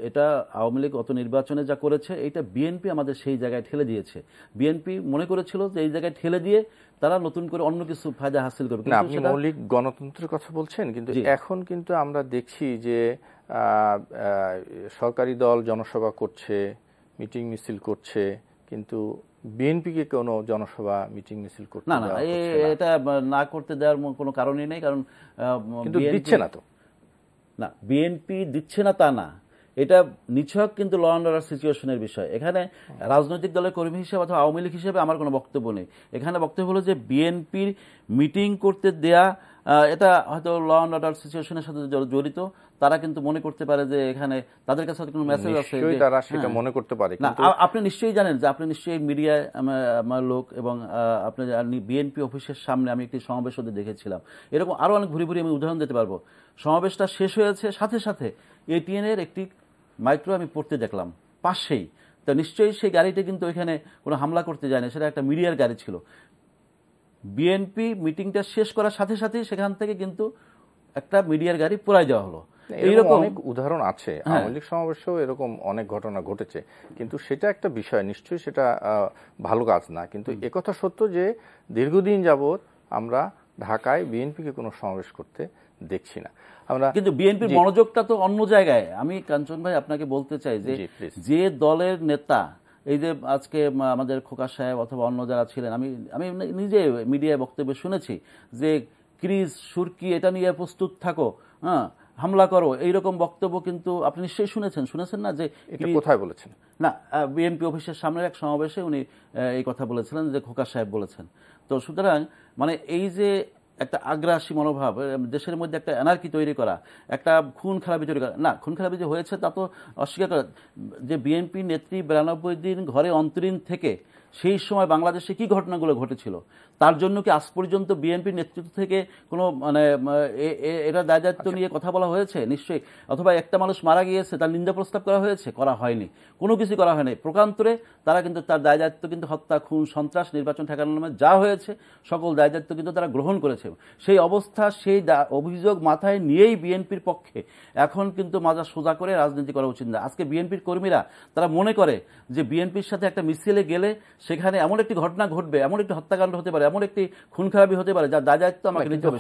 এটা আওয়ামী লীগ গত নির্বাচনে যা করেছে এটা বিএনপি আমাদের সেই জায়গায় ঠেলে দিয়েছে। বিএনপি মনে করেছিল যে এই জায়গায় ঠেলে দিয়ে তারা নতুন করে অন্য কিছু ফায়দা হাসিল করবে। আপনি মৌলিক গণতন্ত্রের কথা বলছেন, কিন্তু এখন কিন্তু আমরা দেখছি যে সরকারি দল জনসভা করছে, মিটিং মিছিল করছে, কিন্তু বিএনপিকে কোনো জনসভা মিটিং মিছিল করতে না, এটা না করতে দেওয়ার কোনো কারণই নেই, কারণ কিন্তু দিচ্ছে না তো। না, বিএনপি দিচ্ছে না তা না, এটা নিছক কিন্তু ল অ্যান্ড অর্ডার সিচুয়েশনের বিষয়। এখানে রাজনৈতিক দলের কর্মী হিসেবে অথবা আওয়ামী লীগ হিসেবে আমার কোনো বক্তব্য নেই। এখানে বক্তব্য হলো যে বিএনপির মিটিং করতে দেয়া, এটা হয়তো ল অ্যান্ড অর্ডার সিচুয়েশনের সাথে জড়িত, তারা কিন্তু মনে করতে পারে যে এখানে তাদের কাছে কোনো মেসেজ আছে, তারা সেটা মনে করতে পারে। আপনি নিশ্চয়ই জানেন যে আপনি নিশ্চয়ই মিডিয়ায় আমার লোক এবং আপনি বিএনপি অফিসের সামনে আমি একটি সমাবেশ হতে দেখেছিলাম, এরকম আরো অনেক ঘুরি ঘুরি আমি উদাহরণ দিতে পারবো। সমাবেশটা শেষ হয়েছে, সাথে সাথে এটিএন এর একটি মাইক্রো আমি পড়তে দেখলাম পাশেই, তো নিশ্চয়ই সেই গাড়িটা কিন্তু এখানে কোনো হামলা করতে যায়নি, সেটা একটা মিডিয়ার গাড়ি ছিল। বিএনপি মিটিংটা শেষ করার সাথে সাথেই সেখান থেকে কিন্তু একটা মিডিয়ার গাড়ি পোড়াই দেওয়া হলো। এইরকম অনেক উদাহরণ আছে, আওয়ামী লীগ সমাবেশেও এরকম অনেক ঘটনা ঘটেছে, কিন্তু সেটা একটা বিষয়, নিশ্চয়ই সেটা ভালো কাজ না। কিন্তু একথা সত্য যে দীর্ঘদিন যাবৎ আমরা ঢাকায় বিএনপিকে কোনো সমাবেশ করতে দেখছি না। কিন্তু বিএনপির মনোযোগটা তো অন্য জায়গায়। আমি কাঞ্চন ভাই আপনাকে বলতে চাই যে যে দলের নেতা, এই যে আজকে আমাদের খোকা সাহেব অথবা অন্য যারা ছিলেন, আমি নিজে মিডিয়ায় বক্তব্য শুনেছি যে ক্রিজ সুরকি এটা নিয়ে প্রস্তুত থাকো, হামলা করো, এইরকম বক্তব্য কিন্তু আপনি নিশ্চয়ই শুনেছেন না? যে কোথায় বলেছেন? না, বিএনপি অফিসের সামনের এক সমাবেশে উনি এই কথা বলেছিলেন যে খোকা সাহেব বলেছেন। তো সুতরাং এই যে একটা আগ্রাসী মনোভাব, দেশের মধ্যে একটা এনার্কি তৈরি করা, একটা খুন খারাপি তৈরি করা, না খুন খারাপি যে হয়েছে তা তো অস্বীকার করা। যে বিএনপি নেত্রী 92 দিন ঘরে অন্তরীণ থেকে সেই সময় বাংলাদেশে কি ঘটনাগুলো ঘটেছিল, তার জন্য কি আজ পর্যন্ত বিএনপি নেতৃত্ব থেকে কোনো এটা দায় দায়িত্ব নিয়ে কথা বলা হয়েছে? নিশ্চয়ই। অথবা একটা মানুষ মারা গিয়েছে, তার নিন্দা প্রস্তাব করা হয়েছে? করা হয়নি, কোনো কিছু করা হয়নি। প্রকান্তরে তারা কিন্তু তার দায় দায়িত্ব কিন্তু হত্যা, খুন, সন্ত্রাস, নির্বাচন ঠেকানোর নামে যা হয়েছে সকল দায় দায়িত্ব কিন্তু তারা গ্রহণ করেছে। সেই অবস্থা, সেই অভিযোগ মাথায় নিয়েই বিএনপির পক্ষে এখন কিন্তু মাজা সোজা করে রাজনীতি করা উচিত না। আজকে বিএনপির কর্মীরা তারা মনে করে যে বিএনপির সাথে একটা মিছিলে গেলে সেখানে এমন একটি ঘটনা ঘটবে, এমন একটি হত্যাকাণ্ড হতে পারে, এমন একটি খুন খারাপি হতে পারে যার দায় দায়িত্ব আমাকে নিতে হবে।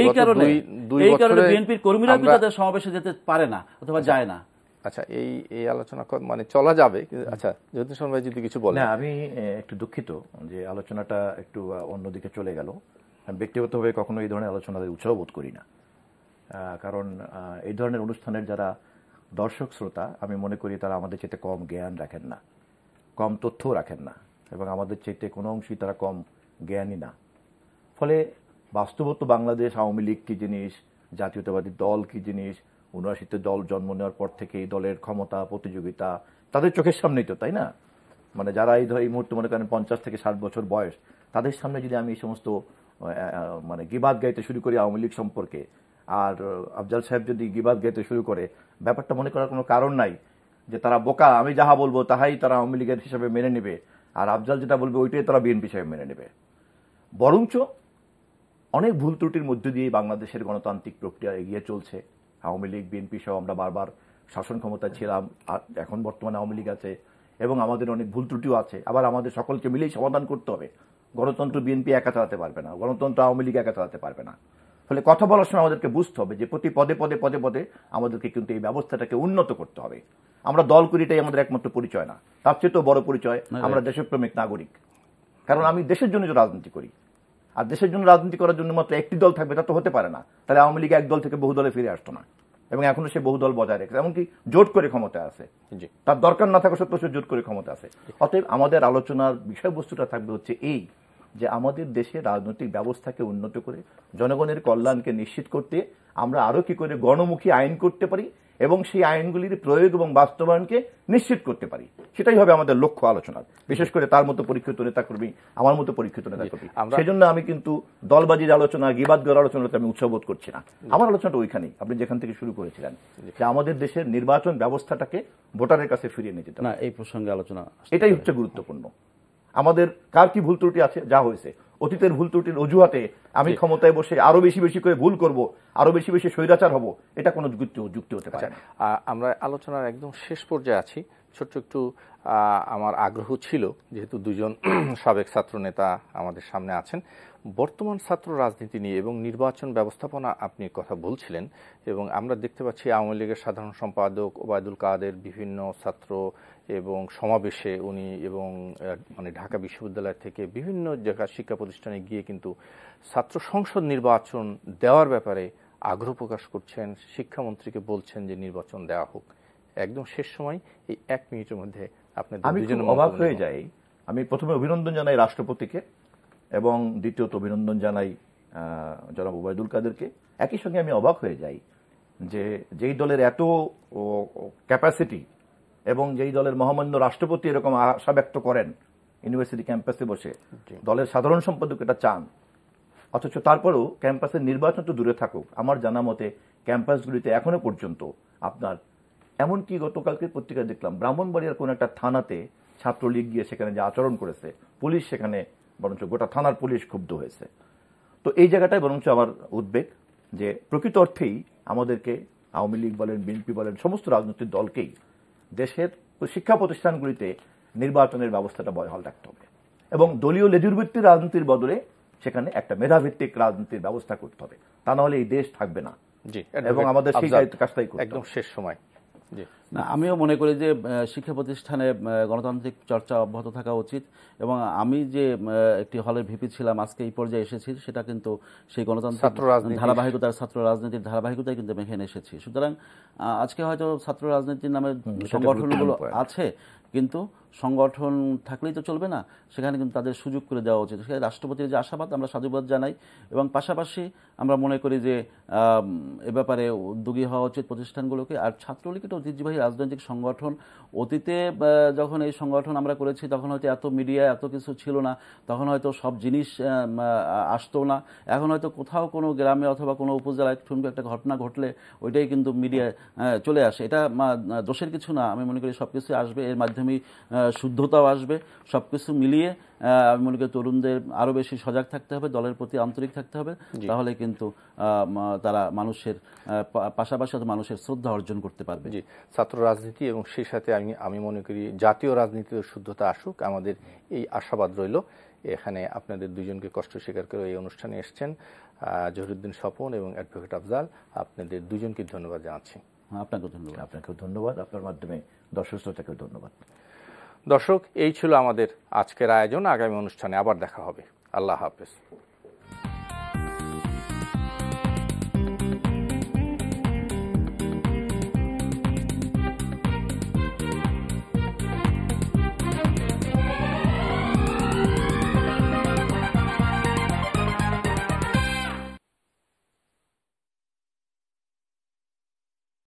এই কারণে বিএনপির কর্মীরা কি তাদের সমাবেশে যেতে পারে না অথবা যায় না। আচ্ছা, এই আলোচনা মানে চলা যাবে। আচ্ছা, জ্যোতিষণ ভাই যদি কিছু বলেন। আমি একটু দুঃখিত যে আলোচনাটা একটু অন্যদিকে চলে গেল। আমি ব্যক্তিগতভাবে কখনো এই ধরনের আলোচনাদের উৎসাহ বোধ করি না, কারণ এই ধরনের অনুষ্ঠানের যারা দর্শক শ্রোতা আমি মনে করি তারা আমাদের চাইতে কম জ্ঞান রাখেন না, কম তথ্যও রাখেন না, এবং আমাদের চাইতে কোনো অংশই তারা কম জ্ঞানী না। ফলে বাস্তবত বাংলাদেশ আওয়ামী লীগ কী জিনিস, জাতীয়তাবাদী দল কী জিনিস, ৭৯-তে দল জন্ম নেওয়ার পর থেকে এই দলের ক্ষমতা প্রতিযোগিতা তাদের চোখের সামনেই তো, তাই না? মানে যারা এই মুহূর্তে মনে করেন ৫০ থেকে ৬০ বছর বয়স, তাদের সামনে যদি আমি এই সমস্ত মানে গিবাদ গাইতে শুরু করি আওয়ামী লীগ সম্পর্কে, আর আফজাল সাহেব যদি গিবাদ গাইতে শুরু করে, ব্যাপারটা মনে করার কোনো কারণ নাই যে তারা বোকা, আমি যাহা বলবো তাহাই তারা আওয়ামী লীগের হিসাবে মেনে নেবে, আর আফজাল যেটা বলবে ওইটাই তারা বিএনপি হিসাবে মেনে নেবে। বরঞ্চ অনেক ভুল ত্রুটির মধ্য দিয়ে বাংলাদেশের গণতান্ত্রিক প্রক্রিয়া এগিয়ে চলছে। আওয়ামী লীগ বিএনপি সহ আমরা বারবার শাসন ক্ষমতায় ছিলাম, আর এখন বর্তমানে আওয়ামী লীগ আছে, এবং আমাদের অনেক ভুল ত্রুটিও আছে। আবার আমাদের সকলকে মিলেই সমাধান করতে হবে। গণতন্ত্র বিএনপি একা চালাতে পারবে না, গণতন্ত্র আওয়ামী লীগ একা চালাতে পারবে না। ফলে কথা বলার সময় আমাদেরকে বুঝতে হবে যে প্রতি পদে পদে পদে পদে আমাদেরকে কিন্তু এই ব্যবস্থাটাকে উন্নত করতে হবে। আমরা দল করিটাই আমাদের একমাত্র পরিচয় না, তার চেয়েও বড় পরিচয় আমরা দেশপ্রেমিক নাগরিক। কারণ আমি দেশের জন্য রাজনীতি করি, আর দেশের জন্য রাজনীতি করার জন্য মাত্র একটি দল থাকবে তা তো হতে পারে না। তাহলে আওয়ামী লীগ এক দল থেকে বহু দলে ফিরে আসতো না, এবং এখনো সে বহু দল বজায় রেখেছে, এমনকি জোট করে ক্ষমতা আছে। তার দরকার না থাকা সত্ত্বেও সে জোট করে ক্ষমতা আছে। অতএব আমাদের আলোচনার বিষয়বস্তুটা থাকবে হচ্ছে এই, যে আমাদের দেশের রাজনৈতিক ব্যবস্থাকে উন্নত করে জনগণের কল্যাণকে নিশ্চিত করতে আমরা আরো কি করে গণমুখী আইন করতে পারি, এবং সেই আইনগুলির প্রয়োগ এবং বাস্তবায়নকে নিশ্চিত করতে পারি, সেটাই হবে আমাদের লক্ষ্য আলোচনার। বিশেষ করে তার মতো পরীক্ষিত নেতাকর্মী, আমার মতো পরীক্ষিত নেতাকর্মী। সেজন্য আমি কিন্তু দলবাজির আলোচনা, গিবাদগার আলোচনাতে আমি উৎসাহ বোধ করছি না। আমার আলোচনাটা ওইখানেই, আপনি যেখান থেকে শুরু করেছিলেন, যে আমাদের দেশের নির্বাচন ব্যবস্থাটাকে ভোটারের কাছে ফিরিয়ে নিয়ে যেতে না, এই প্রসঙ্গে আলোচনা এটাই হচ্ছে গুরুত্বপূর্ণ। আমাদের কার কি ভুল ত্রুটি আছে, যা হয়েছে অতীতের ভুল ত্রুটির অজুহাতে আমি ক্ষমতায় বসে আরো বেশি বেশি করে ভুল করব, আরো বেশি বেশি স্বৈরাচার হব, এটা কোনো যুক্তি হতে পারে না। আমরা আলোচনার একদম শেষ পর্যায়ে আছি। ছোট্ট একটু আমার আগ্রহ ছিল, যেহেতু দুজন সাবেক ছাত্র নেতা আমাদের সামনে আছেন, বর্তমান ছাত্র রাজনীতি নিয়ে এবং নির্বাচন ব্যবস্থাপনা আপনি কথা বলছিলেন, এবং আমরা দেখতে পাচ্ছি আওয়ামী লীগের সাধারণ সম্পাদক ওবায়দুল কাদের বিভিন্ন ছাত্র এবং সমাবেশে উনি, এবং মানে ঢাকা বিশ্ববিদ্যালয় থেকে বিভিন্ন জায়গায় শিক্ষা প্রতিষ্ঠানে গিয়ে কিন্তু ছাত্র সংসদ নির্বাচন দেওয়ার ব্যাপারে আগ্রহ প্রকাশ করছেন, শিক্ষামন্ত্রীকে বলছেন যে নির্বাচন দেওয়া হোক। একদম শেষ সময় এই 1 মিনিটের মধ্যে আমি অবাক হয়ে যাই। আমি প্রথমে অভিনন্দন জানাই রাষ্ট্রপতিকে, এবং দ্বিতীয়ত অভিনন্দন জানাই জনাব ওবায়দুল কাদেরকে। একই সঙ্গে আমি অবাক হয়ে যাই যে যেই দলের এত ক্যাপাসিটি, এবং যেই দলের মহামান্য রাষ্ট্রপতি এরকম আশা ব্যক্ত করেন ইউনিভার্সিটি ক্যাম্পাসে বসে, দলের সাধারণ সম্পাদক এটা চান, অথচ তারপরেও ক্যাম্পাসের নির্বাচন তো দূরে থাকুক, আমার জানা মতে ক্যাম্পাসগুলিতে এখনো পর্যন্ত আপনার, এমনকি গতকালকে পত্রিকায় দেখলাম ব্রাহ্মণবাড়িয়ার কোন একটা থানাতে ছাত্রলীগ গিয়ে সেখানে যে আচরণ করেছে, পুলিশ সেখানে বরঞ্চ গোটা থানার পুলিশ ক্ষুব্ধ হয়েছে। তো এই জায়গাটায় বরঞ্চ আমার উদ্বেগ যে প্রকৃত অর্থেই আমাদেরকে আওয়ামী লীগ বলেন, বিএনপি বলেন, সমস্ত রাজনৈতিক দলকেই দেশের শিক্ষা প্রতিষ্ঠানগুলিতে নির্বাচনের ব্যবস্থাটা বহাল রাখতে হবে, এবং দলীয় লেজুরভিত্তিক রাজনীতির বদলে সেখানে একটা মেধাভিত্তিক রাজনীতির ব্যবস্থা করতে হবে। তা না হলে এই দেশ থাকবে না, এবং আমাদের সেই কাজটাই করতে হবে। একদম শেষ সময়। না, আমিও মনে করি যে শিক্ষা প্রতিষ্ঠানে গণতান্ত্রিক চর্চা অব্যাহত থাকা উচিত, এবং আমি যে একটি হলের ভিপি ছিলাম, আজকে এই পর্যায়ে এসেছি, সেটা কিন্তু সেই গণতান্ত্রিক ধারাবাহিকতার, ছাত্র রাজনীতির ধারাবাহিকতায় কিন্তু আমি এখানে এসেছি। সুতরাং আজকে হয়তো ছাত্র রাজনীতির নামে সংগঠনগুলো আছে, কিন্তু সংগঠন থাকলেই তো চলবে না, সেখানে কিন্তু তাদের সুযোগ করে দেওয়া উচিত। সেখানে রাষ্ট্রপতির যে আশাবাদ, আমরা সাধুবাদ জানাই, এবং পাশাপাশি আমরা মনে করি যে এ ব্যাপারে উদ্যোগী হওয়া উচিত প্রতিষ্ঠানগুলোকে। আর ছাত্রলীগ একটা ঐতিহ্যবাহী রাজনৈতিক সংগঠন, অতীতে যখন এই সংগঠন আমরা করেছি তখন হয়তো এত মিডিয়া এত কিছু ছিল না, তখন হয়তো সব জিনিস আসতো না। এখন হয়তো কোথাও কোনো গ্রামে অথবা কোনো উপজেলায় ঠুনকো একটা ঘটনা ঘটলে ওইটাই কিন্তু মিডিয়ায় চলে আসে। এটা দোষের কিছু না, আমি মনে করি সব কিছু আসবে, এর মাধ্যমে মাধ্যমেই শুদ্ধতাও আসবে। সবকিছু মিলিয়ে আমি মনে করি তরুণদের আরো বেশি সজাগ থাকতে হবে, দলের প্রতি আন্তরিক থাকতে হবে, তাহলে কিন্তু তারা মানুষের পাশাপাশি মানুষের শ্রদ্ধা অর্জন করতে পারবে। জি, ছাত্র রাজনীতি এবং সেই সাথে আমি মনে করি জাতীয় রাজনীতির শুদ্ধতা আসুক, আমাদের এই আশাবাদ রইল। এখানে আপনাদের দুজনকে কষ্ট স্বীকার করে এই অনুষ্ঠানে এসেছেন জহিরুদ্দিন স্বপন এবং অ্যাডভোকেট আফজাল, আপনাদের দুজনকে ধন্যবাদ জানাচ্ছি। আপনাকেও ধন্যবাদ। আপনাকেও ধন্যবাদ, আপনার মাধ্যমে দর্শক শ্রোতাকেও ধন্যবাদ। দর্শক, এই ছিল আমাদের আজকের আয়োজন। আগামী অনুষ্ঠানে আবার দেখা হবে। আল্লাহ হাফেজ।